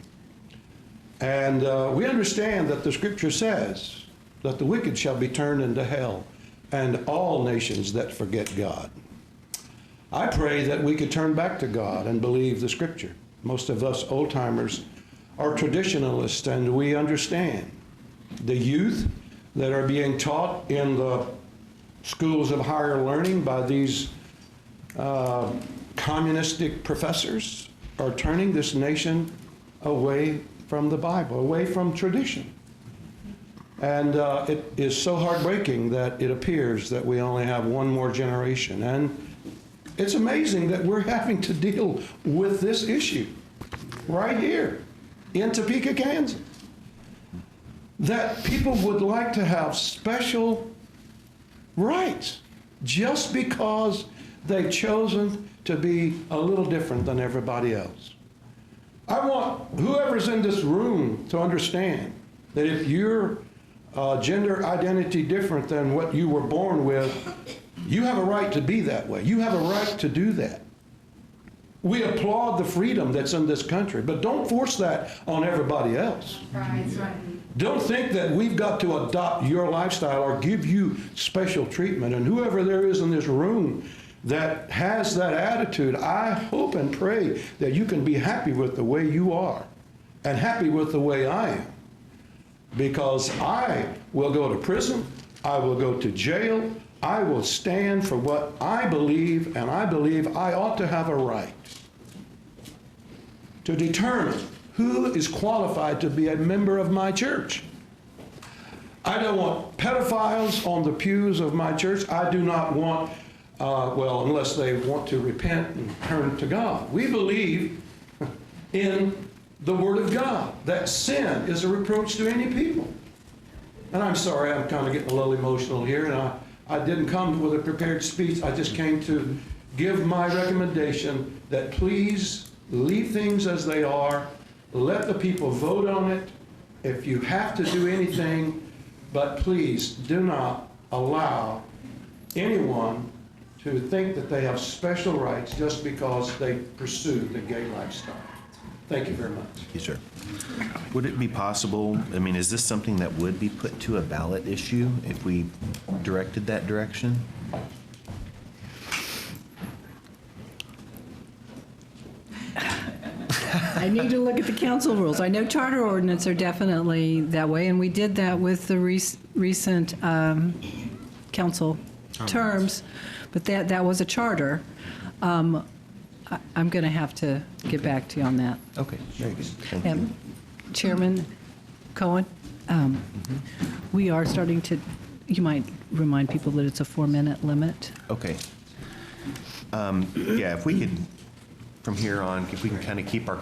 And we understand that the Scripture says that the wicked shall be turned into hell and all nations that forget God. I pray that we could turn back to God and believe the Scripture. Most of us old-timers are traditionalists, and we understand the youth that are being taught in the schools of higher learning by these communistic professors are turning this nation away from the Bible, away from tradition. And it is so heartbreaking that it appears that we only have one more generation. And it's amazing that we're having to deal with this issue right here in Topeka, Kansas. That people would like to have special rights just because they've chosen to be a little different than everybody else. I want whoever's in this room to understand that if you're gender identity different than what you were born with, you have a right to be that way. You have a right to do that. We applaud the freedom that's in this country, but don't force that on everybody else. Right. Don't think that we've got to adopt your lifestyle or give you special treatment. And whoever there is in this room that has that attitude, I hope and pray that you can be happy with the way you are and happy with the way I am. Because I will go to prison, I will go to jail, I will stand for what I believe, and I believe I ought to have a right to determine who is qualified to be a member of my church. I don't want pedophiles on the pews of my church. I do not want, well, unless they want to repent and turn to God. We believe in the Word of God, that sin is a reproach to any people. And I'm sorry, I'm kind of getting a little emotional here, and I didn't come with a prepared speech. I just came to give my recommendation that please leave things as they are. Let the people vote on it if you have to do anything, but please do not allow anyone to think that they have special rights just because they pursue the gay lifestyle. Thank you very much. Yes, sir. Would it be possible, I mean, is this something that would be put to a ballot issue if we directed that direction? I need to look at the council rules. I know charter ordinance are definitely that way, and we did that with the recent council terms, but that was a charter. I'm going to have to get back to you on that. Okay, very good. Thank you. Chairman Cohen, we are starting to, you might remind people that it's a 4-minute limit. Okay. Yeah, if we could, from here on, if we can kind of keep our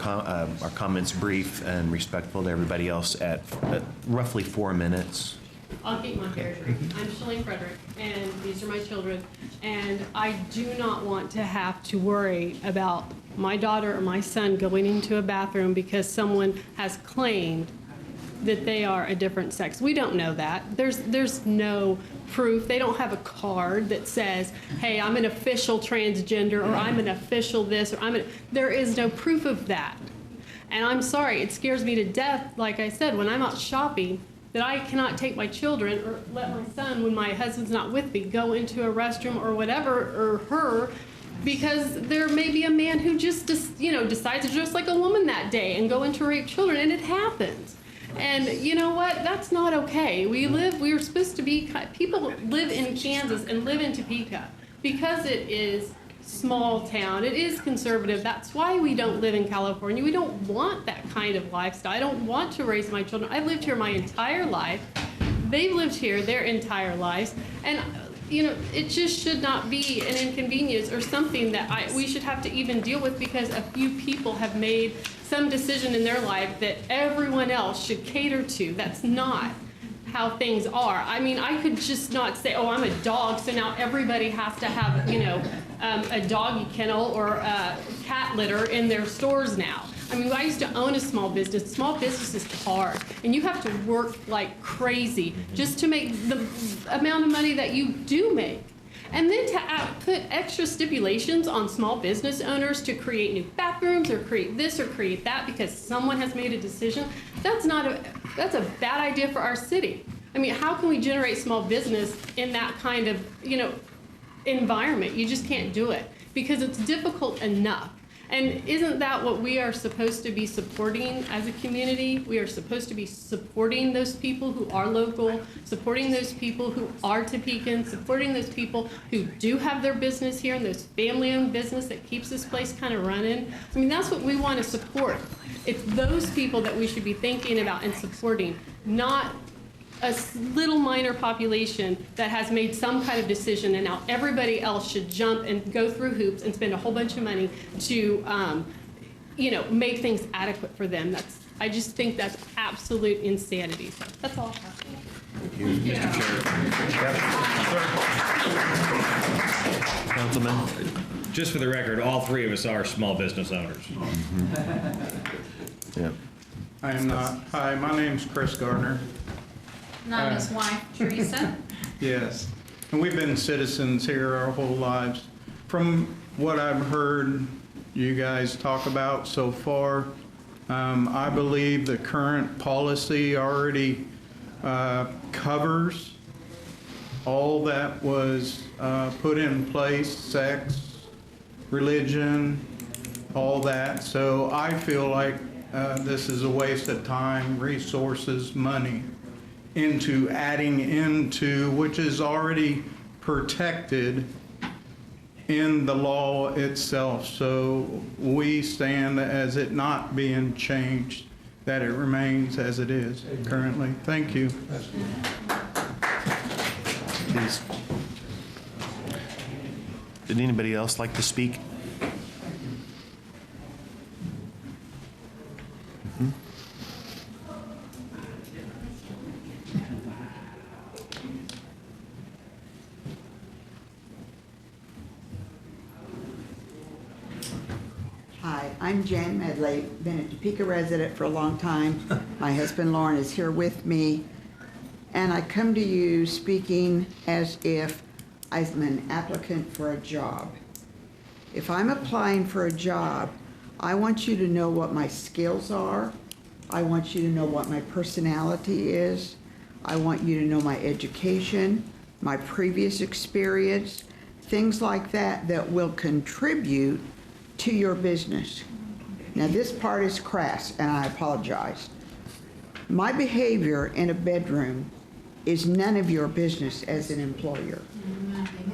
comments brief and respectful to everybody else at roughly 4 minutes. I'll keep my fair share. I'm Shalene Frederick, and these are my children. And I do not want to have to worry about my daughter or my son going into a bathroom because someone has claimed that they are a different sex. We don't know that. There's no proof. They don't have a card that says, hey, I'm an official transgender, or I'm an official this, or there is no proof of that. And I'm sorry, it scares me to death, like I said, when I'm out shopping, that I cannot take my children or let my son, when my husband's not with me, go into a restroom or whatever, or her, because there may be a man who just decides to dress like a woman that day and go into rape children, and it happens. And you know what? That's not okay. We are supposed to be, people live in Kansas and live in Topeka because it is small town. It is conservative. That's why we don't live in California. We don't want that kind of lifestyle. I don't want to raise my children. I've lived here my entire life. They've lived here their entire lives. And it just should not be an inconvenience or something that we should have to even deal with because a few people have made some decision in their life that everyone else should cater to. That's not how things are. I mean, I could just not say, oh, I'm a dog, so now everybody has to have, a doggy kennel or a cat litter in their stores now. I mean, I used to own a small business. Small business is hard, and you have to work like crazy just to make the amount of money that you do make. And then to put extra stipulations on small business owners to create new bathrooms or create this or create that because someone has made a decision, that's a bad idea for our city. I mean, how can we generate small business in that kind of, environment? You just can't do it because it's difficult enough. And isn't that what we are supposed to be supporting as a community? We are supposed to be supporting those people who are local, supporting those people who are Topekans, supporting those people who do have their business here and those family-owned business that keeps this place kind of running. I mean, that's what we want to support. It's those people that we should be thinking about and supporting, not a little minor population that has made some kind of decision and now everybody else should jump and go through hoops and spend a whole bunch of money to, make things adequate for them. I just think that's absolute insanity. So that's all I have. Thank you, Mr. Chair. Councilman? Just for the record, all three of us are small business owners. Yep. I am not. Hi, my name's Chris Gardner. And I'm his wife, Teresa. Yes. And we've been citizens here our whole lives. From what I've heard you guys talk about so far, I believe the current policy already covers all that was put in place, sex, religion, all that. So I feel like this is a waste of time, resources, money into adding into, which is already protected in the law itself. So we stand as it not being changed, that it remains as it is currently. Thank you. Please. Did anybody else like to speak? Hi, I'm Jan Medley, been a Topeka resident for a long time. My husband Lauren is here with me, and I come to you speaking as if I'm an applicant for a job. If I'm applying for a job, I want you to know what my skills are. I want you to know what my personality is. I want you to know my education, my previous experience, things like that that will contribute to your business. Now this part is crass and I apologize. My behavior in a bedroom is none of your business as an employer.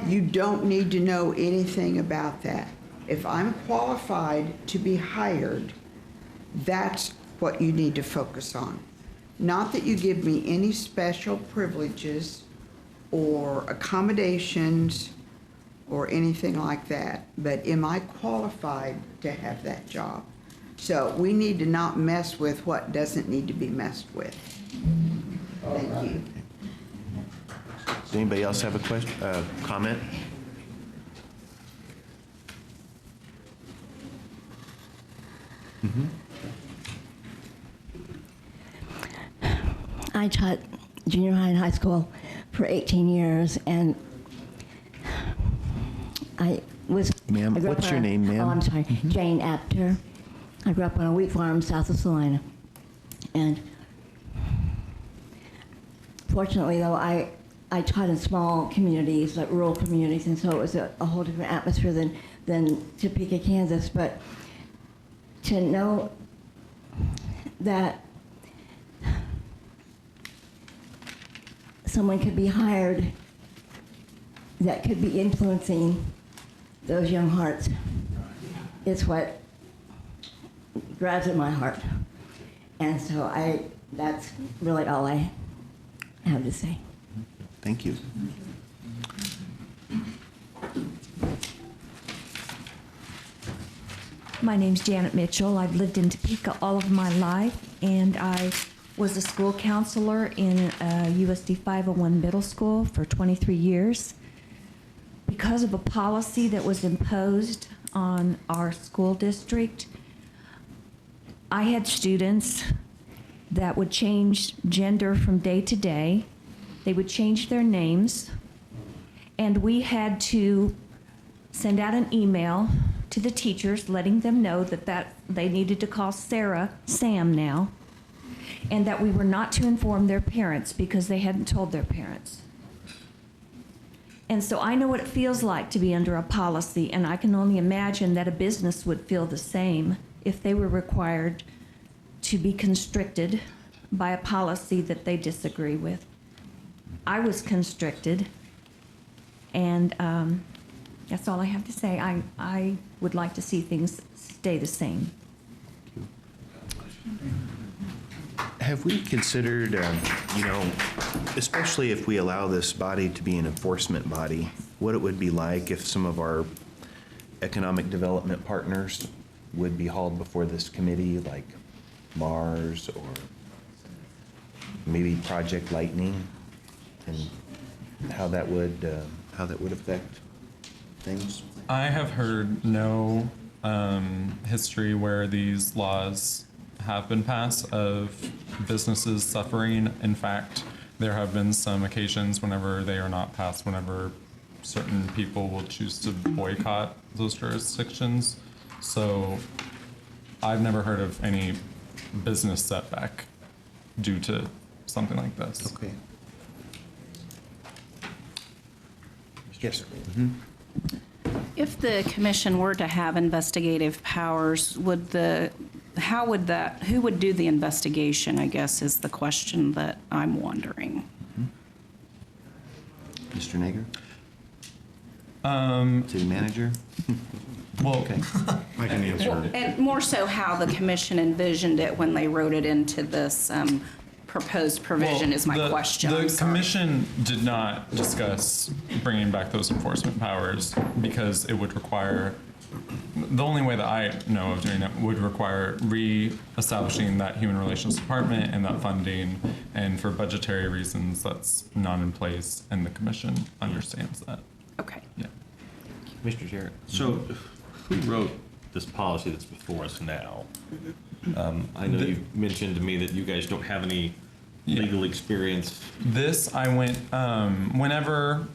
You don't need to know anything about that. If I'm qualified to be hired, that's what you need to focus on. Not that you give me any special privileges or accommodations or anything like that, but am I qualified to have that job? So we need to not mess with what doesn't need to be messed with. Thank you. Does anybody else have a question, comment? I taught junior high and high school for 18 years, and I was... Ma'am, what's your name, ma'am? Oh, I'm sorry. Jane Apter. I grew up on a wheat farm south of Salina. And fortunately, though, I taught in small communities, like rural communities, and so it was a whole different atmosphere than Topeka, Kansas. But to know that someone could be hired that could be influencing those young hearts is what grabs at my heart. And so that's really all I have to say. Thank you. My name's Janet Mitchell. I've lived in Topeka all of my life, and I was a school counselor in USD 501 middle school for 23 years. Because of a policy that was imposed on our school district, I had students that would change gender from day to day. They would change their names, and we had to send out an email to the teachers letting them know that they needed to call Sarah Sam now, and that we were not to inform their parents because they hadn't told their parents. And so I know what it feels like to be under a policy, and I can only imagine that a business would feel the same if they were required to be constricted by a policy that they disagree with. I was constricted, and that's all I have to say. I would like to see things stay the same. Have we considered, especially if we allow this body to be an enforcement body, what it would be like if some of our economic development partners would be hauled before this committee, like Mars or maybe Project Lightning, and how that would affect things? I have heard no history where these laws have been passed of businesses suffering. In fact, there have been some occasions whenever they are not passed, whenever certain people will choose to boycott those jurisdictions. So I've never heard of any business setback due to something like this. Okay. Yes, sir. If the commission were to have investigative powers, who would do the investigation, I guess, is the question that I'm wondering. Mr. Nager? City manager? Well, okay. I can answer. Well, and more so how the commission envisioned it when they wrote it into this proposed provision is my question. The commission did not discuss bringing back those enforcement powers because it would require, the only way that I know of doing it would require re-establishing that human relations department and that funding, and for budgetary reasons that's not in place, and the commission understands that. Okay. Yeah. Mr. Jarrett. So who wrote this policy that's before us now? I know you mentioned to me that you guys don't have any legal experience. This, I went, whenever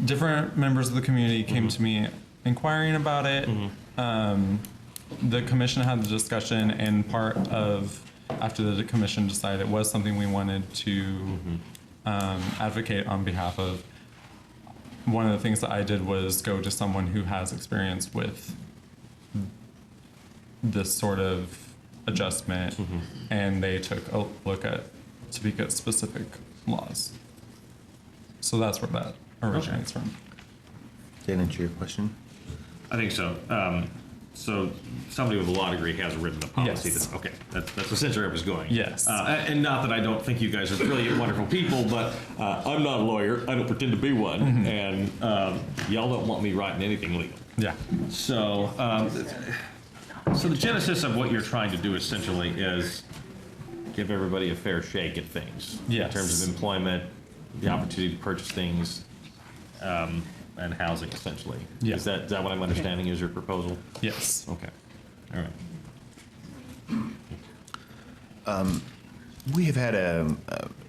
different members of the community came to me inquiring about it, the commission had the discussion, and part of, after the commission decided it was something we wanted to advocate on behalf of, one of the things that I did was go to someone who has experience with this sort of adjustment, and they took a look at Topeka specific laws. So that's where that originates from. Did that answer your question? I think so. So somebody with a law degree has written a policy. Yes. Okay, that's essentially where I was going. Yes. And not that I don't think you guys are brilliant, wonderful people, but I'm not a lawyer. I don't pretend to be one, and y'all don't want me writing anything legal. Yeah. So, so the genesis of what you're trying to do essentially is give everybody a fair shake at things. Yes. In terms of employment, the opportunity to purchase things, and housing, essentially. Yeah. Is that what I'm understanding is your proposal? Yes. Okay. All right. We have had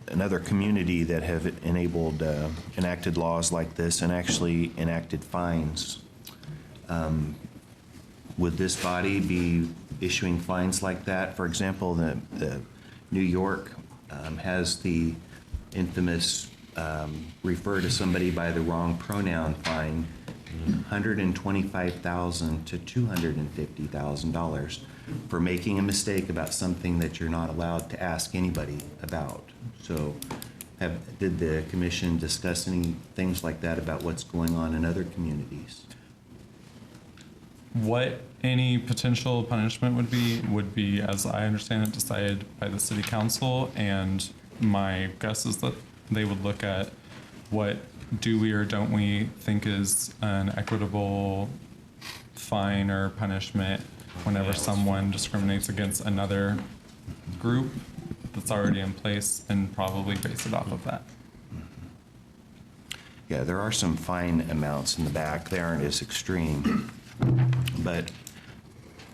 another community that have enacted laws like this and actually enacted fines. Would this body be issuing fines like that? For example, the New York has the infamous refer to somebody by the wrong pronoun fine, $125,000 to $250,000 for making a mistake about something that you're not allowed to ask anybody about. So did the commission discuss any things like that about what's going on in other communities? What any potential punishment would be, as I understand it, decided by the city council, and my guess is that they would look at what do we or don't we think is an equitable fine or punishment whenever someone discriminates against another group that's already in place, and probably base it off of that. Yeah, there are some fine amounts in the back. They aren't as extreme, but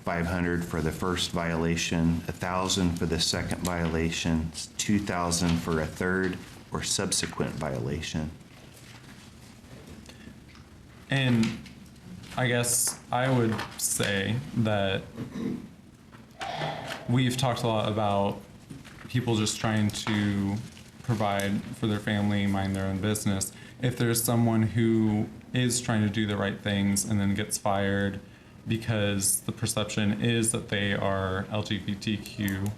$500 for the first violation, $1,000 for the second violation, $2,000 for a third or subsequent violation. And I guess I would say that we've talked a lot about people just trying to provide for their family, mind their own business. if there's someone who is trying to do the right things and then gets fired because the perception is that they are LGBTQ,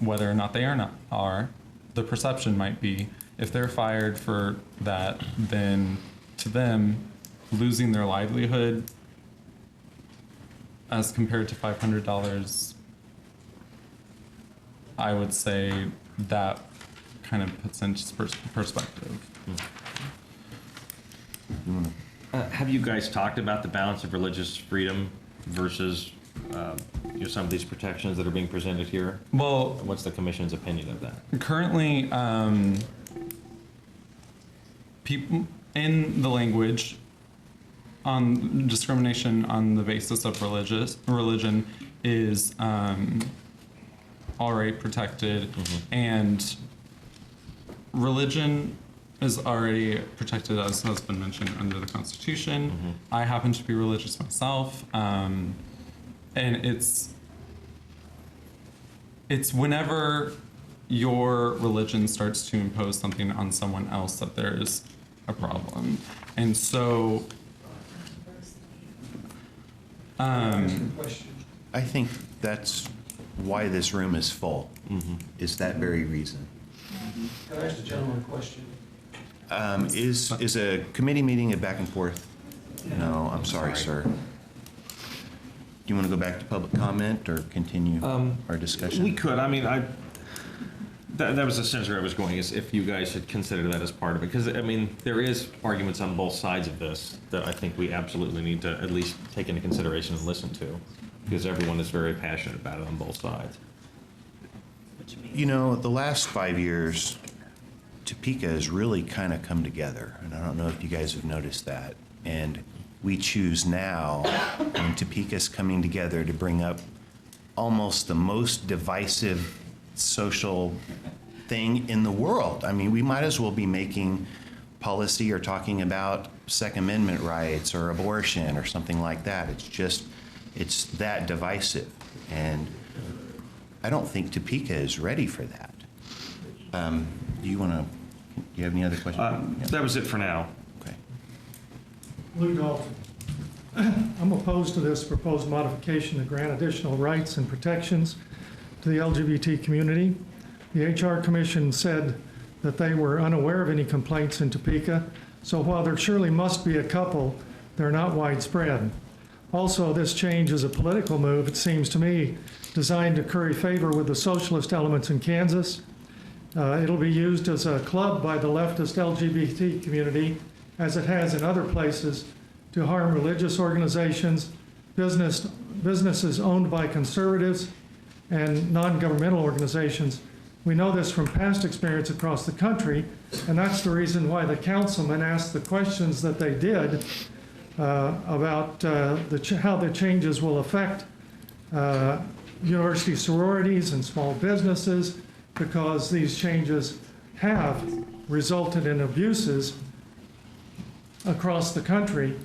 whether or not they are, the perception might be if they're fired for that, then to them, losing their livelihood as compared to $500, I would say that kind of puts into perspective. Have you guys talked about the balance of religious freedom versus some of these protections that are being presented here? Well, what's the commission's opinion of that? Currently, people in the language on discrimination on the basis of religion is already protected, and religion is already protected, as has been mentioned, under the Constitution. I happen to be religious myself, and it's whenever your religion starts to impose something on someone else that there is a problem. And so I think that's why this room is full, is that very reason. Can I ask the gentleman a question? Is a committee meeting a back and forth? No, I'm sorry, sir. Do you want to go back to public comment or continue our discussion? We could. I mean, that was essentially where I was going, is if you guys had considered that as part of it. Because, I mean, there is arguments on both sides of this that I think we absolutely need to at least take into consideration and listen to, because everyone is very passionate about it on both sides. You know, the last 5 years, Topeka has really kind of come together, and I don't know if you guys have noticed that. And we choose now, when Topeka's coming together, to bring up almost the most divisive social thing in the world. I mean, we might as well be making policy or talking about Second Amendment rights or abortion or something like that. It's that divisive. And I don't think Topeka is ready for that. Do you have any other questions? That was it for now. Okay. Lou Dalton. I'm opposed to this proposed modification to grant additional rights and protections to the LGBT community. The HR Commission said that they were unaware of any complaints in Topeka, so while there surely must be a couple, they're not widespread. Also, this change is a political move, it seems to me, designed to curry favor with the socialist elements in Kansas. It'll be used as a club by the leftist LGBT community, as it has in other places, to harm religious organizations, businesses owned by conservatives, and non-governmental organizations. We know this from past experience across the country, and that's the reason why the councilmen asked the questions that they did about how the changes will affect university sororities and small businesses, because these changes have resulted in abuses across the country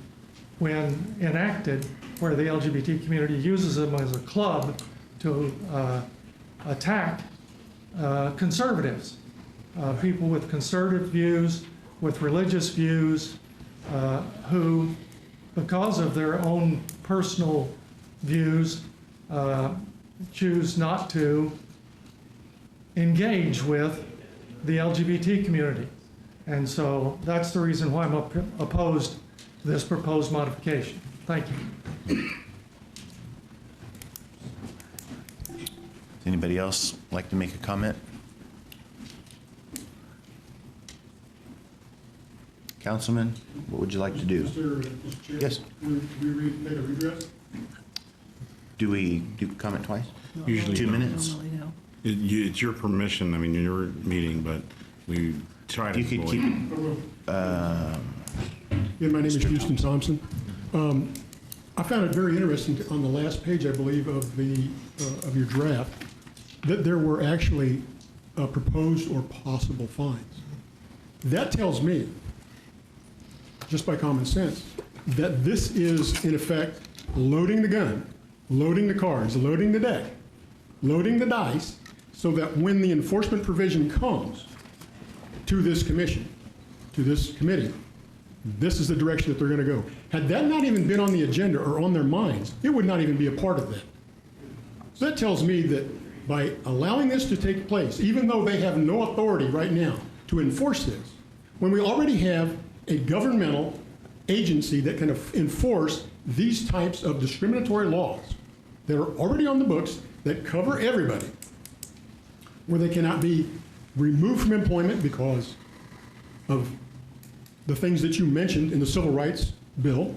when enacted, where the LGBT community uses them as a club to attack conservatives, people with conservative views, with religious views, who, because of their own personal views, choose not to engage with the LGBT community. And so that's the reason why I'm opposed to this proposed modification. Thank you. Does anybody else like to make a comment? Councilman, what would you like to do? Mr. Chair, Yes. Do we make a redress? Do we do comment twice? Usually 2 no. minutes? It's your permission, I mean, your meeting, but we try to You could avoid. keep it. Yeah, my name is Houston Thompson. I found it very interesting on the last page, I believe, of your draft, that there were actually proposed or possible fines. That tells me, just by common sense, that this is, in effect, loading the gun, loading the cards, loading the deck, loading the dice, so that when the enforcement provision comes to this commission, to this committee, this is the direction that they're going to go. Had that not even been on the agenda or on their minds, it would not even be a part of that. So that tells me that by allowing this to take place, even though they have no authority right now to enforce this, when we already have a governmental agency that can enforce these types of discriminatory laws that are already on the books that cover everybody, where they cannot be removed from employment because of the things that you mentioned in the Civil Rights Bill,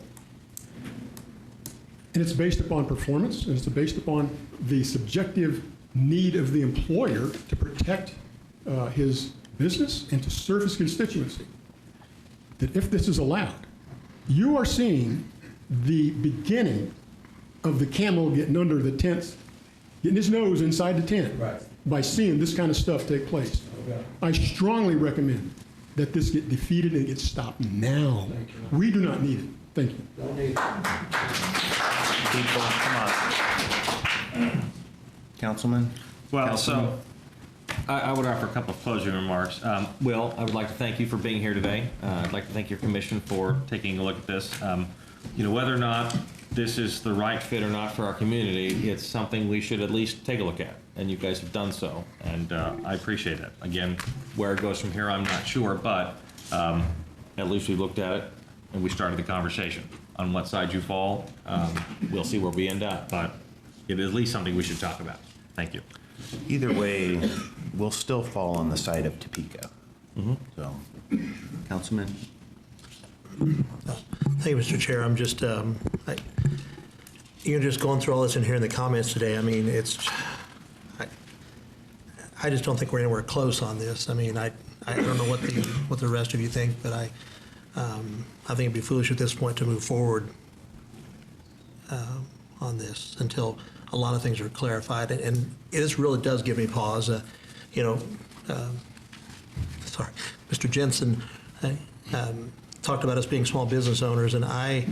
and it's based upon performance, and it's based upon the subjective need of the employer to protect his business and to serve his constituency, that if this is allowed, you are seeing the beginning of the camel getting under the tent, getting his nose inside the tent by seeing this kind of stuff take place. I strongly recommend that this get defeated and get stopped now. We do not need it. Thank you. Don't need it. People, come on. Councilman? Well, Councilman? so I would offer a couple of closing remarks. Will, I would like to thank you for being here today. I'd like to thank your commission for taking a look at this. Whether or not this is the right fit or not for our community, it's something we should at least take a look at, and you guys have done so, and I appreciate it. Again, where it goes from here, I'm not sure, but at least we looked at it and we started the conversation. On what side you fall, we'll see where we end up, but it is at least something we should talk about. Thank you. Either way, we'll still fall on the side of Topeka. So, Councilman? Thank you, Mr. Chair. I'm just, just going through all this and hearing the comments today. I mean, I just don't think we're anywhere close on this. I mean, I don't know what the rest of you think, but I think it'd be foolish at this point to move forward on this until a lot of things are clarified. And this really does give me pause. Sorry, Mr. Jensen talked about us being small business owners, and I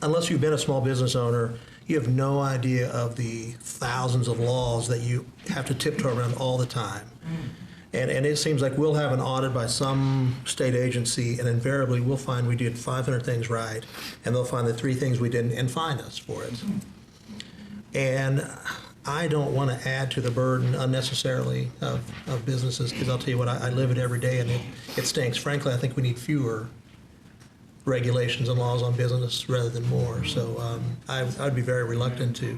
unless you've been a small business owner, you have no idea of the thousands of laws that you have to tiptoe around all the time. And it seems like we'll have an audit by some state agency, and invariably we'll find we did 500 things right, and they'll find the 3 things we didn't and fine us for it. And I don't want to add to the burden unnecessarily of businesses, because I'll tell you what, I live it every day, and it stinks. Frankly, I think we need fewer regulations and laws on business rather than more. So I'd be very reluctant to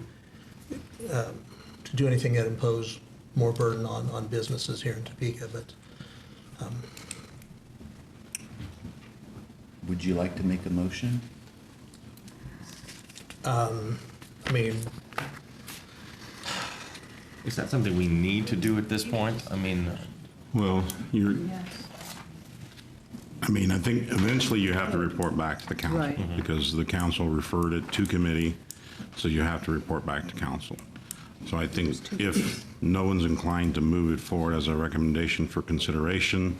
do anything that impose more burden on businesses here in Topeka. But would you like to make a motion? I mean, is that something we need to do at this point? I mean, well, I think eventually you have to report back to the council. Right. Because the council referred it to committee, so you have to report back to council. So I think if no one's inclined to move it forward as a recommendation for consideration,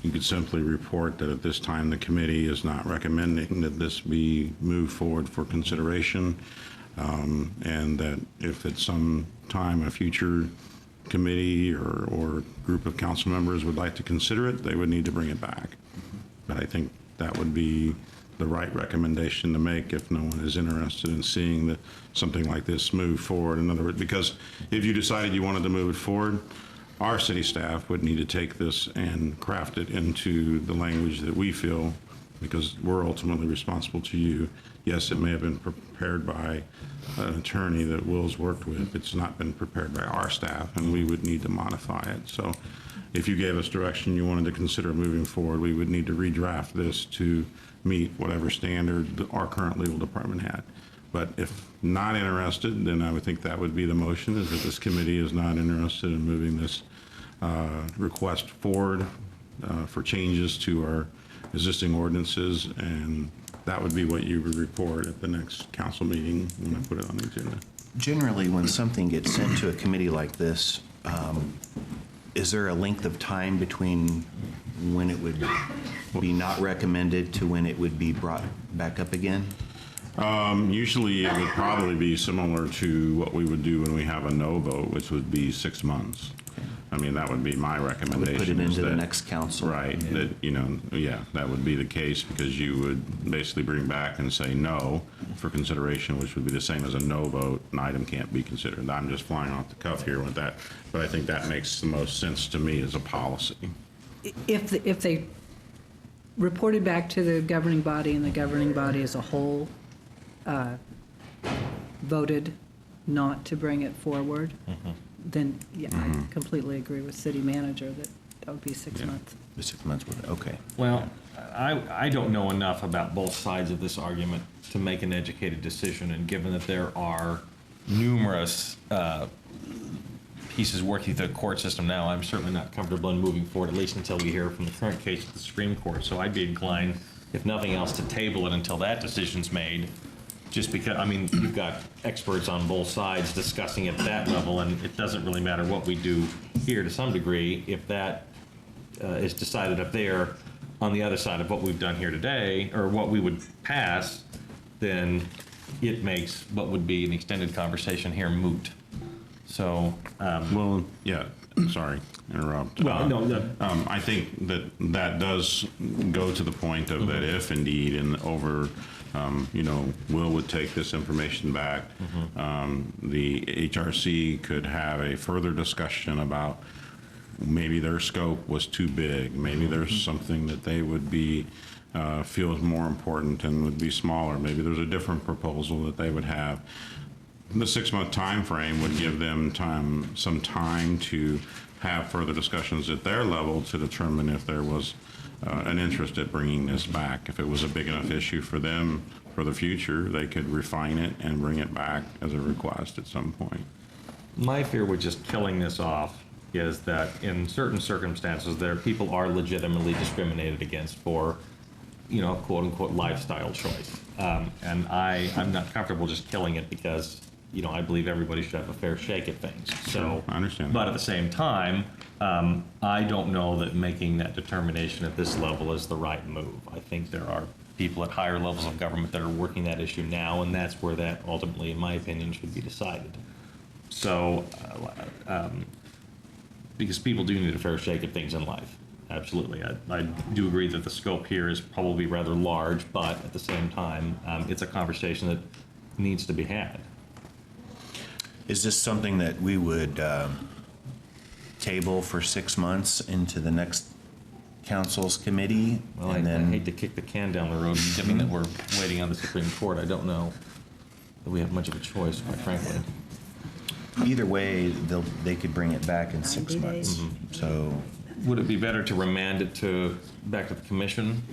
you could simply report that at this time the committee is not recommending that this be moved forward for consideration, and that if at some time a future committee or group of council members would like to consider it, they would need to bring it back. But I think that would be the right recommendation to make if no one is interested in seeing something like this move forward. In other words, because if you decided you wanted to move it forward, our city staff would need to take this and craft it into the language that we feel, because we're ultimately responsible to you. Yes, it may have been prepared by an attorney that Will's worked with. It's not been prepared by our staff, and we would need to modify it. So if you gave us direction you wanted to consider moving forward, we would need to redraft this to meet whatever standard our current legal department had. But if not interested, then I would think that would be the motion, is that this committee is not interested in moving this request forward for changes to our existing ordinances, and that would be what you would report at the next council meeting when I put it on the agenda. Generally, when something gets sent to a committee like this, is there a length of time between when it would be not recommended to when it would be brought back up again? Usually it would probably be similar to what we would do when we have a no vote, which would be 6 months. I mean, that would be my recommendation. Put it is into the that- next council. Right, Yeah. that, that would be the case, because you would basically bring back and say no for consideration, which would be the same as a no vote, an item can't be considered. I'm just flying off the cuff here with that, but I think that makes the most sense to me as a policy. If they reported back to the governing body and the governing body as a whole voted not to bring it forward, then, yeah, I completely agree with city manager that would be 6 months. The 6 months would, okay. Well, I don't know enough about both sides of this argument to make an educated decision, and given that there are numerous pieces working through the court system now, I'm certainly not comfortable in moving forward, at least until we hear from the current case at the Supreme Court. So I'd be inclined, if nothing else, to table it until that decision's made, just because, I mean, you've got experts on both sides discussing at that level, and it doesn't really matter what we do here to some degree. If that is decided up there on the other side of what we've done here today, or what we would pass, then it makes what would be an extended conversation here moot. So, Well, yeah, sorry, interrupt. Well, no. I think that does go to the point of that if indeed and over, Will would take this information back, the HRC could have a further discussion about maybe their scope was too big, maybe there's something that they would be, feel is more important and would be smaller, maybe there's a different proposal that they would have. The 6-month time frame would give them some time to have further discussions at their level to determine if there was an interest at bringing this back. If it was a big enough issue for them for the future, they could refine it and bring it back as a request at some point. My fear with just killing this off is that in certain circumstances, people are legitimately discriminated against for, quote unquote lifestyle choice. And I'm not comfortable just killing it because, I believe everybody should have a fair shake at things. So, I understand. But at the same time, I don't know that making that determination at this level is the right move. I think there are people at higher levels of government that are working that issue now, and that's where that ultimately, in my opinion, should be decided. So, because people do need a fair shake at things in life. Absolutely. I do agree that the scope here is probably rather large, but at the same time, it's a conversation that needs to be had. Is this something that we would table for 6 months into the next council's committee? Well, I hate to kick the can down the road, given that we're waiting on the Supreme Court. I don't know that we have much of a choice, quite frankly. Either way, they could bring it back in 6 months. So, would it be better to remand it back to the commission?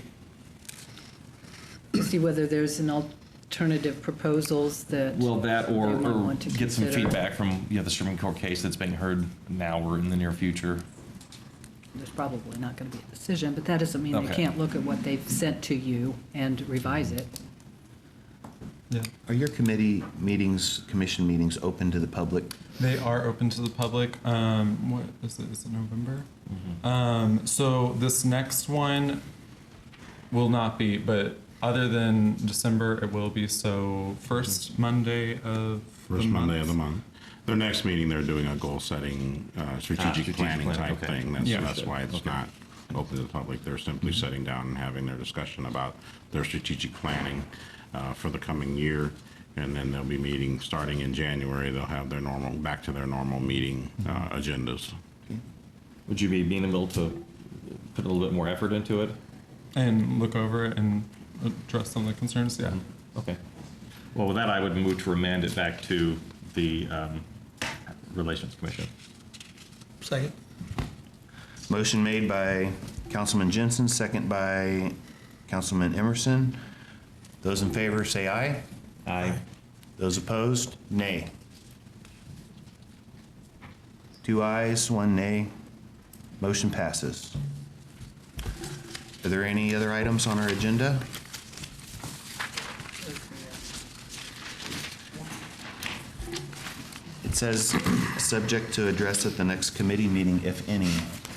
See whether there's an alternative proposals that. Well, that they or want to get some consider. feedback from the Supreme Court case that's being heard now or in the near future. There's probably not going to be a decision, but that doesn't mean they Okay. can't look at what they've sent to you and revise it. Yeah. are your committee meetings, commission meetings open to the public? They are open to the public. What is it? Is it November? So this next one will not be, but other than December, it will be. So first Monday of First Monday of the month. Their next meeting, they're doing a goal-setting, strategic planning type thing. That's why it's not open to the public. They're simply sitting down and having their discussion about their strategic planning for the coming year. And then they'll be meeting starting in January. They'll have their back to their normal meeting agendas. Would you be amenable to put a little bit more effort into it? And look over it and address some of the concerns. Yeah. Okay. Well, with that, I would move to remand it back to the Relations Commission. Second. Motion made by Councilman Jensen, second by Councilman Emerson. Those in favor say aye. Aye. Those opposed, nay. 2 ayes, 1 nay. Motion passes. Are there any other items on our agenda? It says, subject to address at the next committee meeting, if any,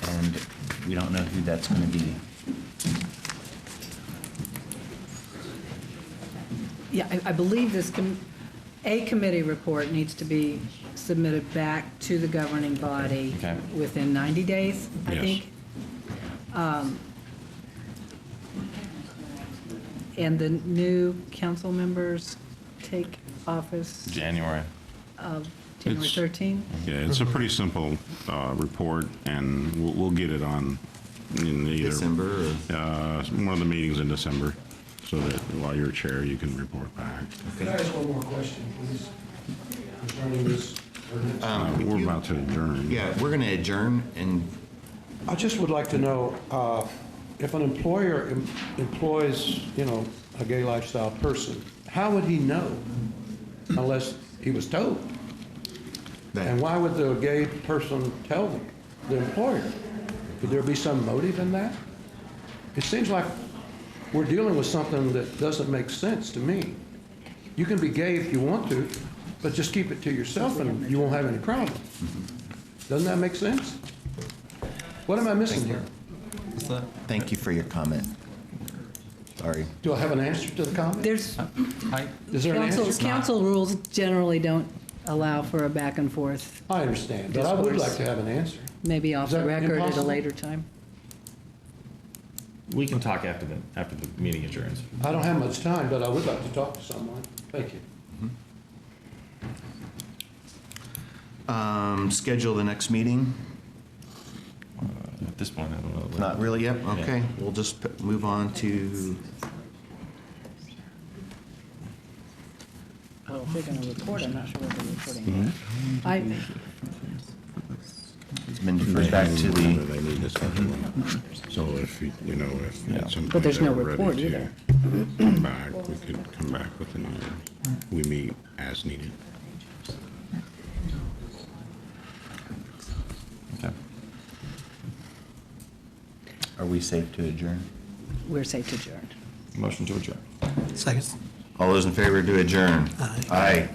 and we don't know who that's going to be. Yeah, I believe this A committee report needs to be submitted back to the governing body Okay. within 90 days, I Yes. think. And the new council members take office January. of January It's- 13. Yeah, it's a pretty simple report, and we'll get it on in either. December one of the meetings in December, so that while you're chair, you can report back. Can I ask one more question, please? Concerning this ordinance? We're about to adjourn. Yeah, we're going to adjourn, and I just would like to know, if an employer employs, a gay lifestyle person, how would he know unless he was told? And why would the gay person tell them, the employer? Could there be some motive in that? It seems like we're dealing with something that doesn't make sense to me. You can be gay if you want to, but just keep it to yourself and you won't have any problem. Doesn't that make sense? What am I missing here? thank you for your comment. Sorry. Do I have an answer to the comment? There's, Is there an answer? council rules generally don't allow for a back and forth. I understand, but I would like to have an answer. Maybe off Is the that record at a impossible? later time. We can talk after the meeting adjourns. I don't have much time, but I would like to talk to someone. Thank you. Schedule the next meeting? At this point, I don't know. Not really yet? Okay, we'll just move on to, Oh, if they're going to report, I'm not sure what they're reporting. I, it's been deferred back to They the, need to schedule one. So if, if at some But point there's they no were ready report to either. come back, we could come back with an item. We meet as needed. Okay. are we safe to adjourn? we're safe to adjourn. Motion to adjourn. Second. All those in favor to adjourn? Aye.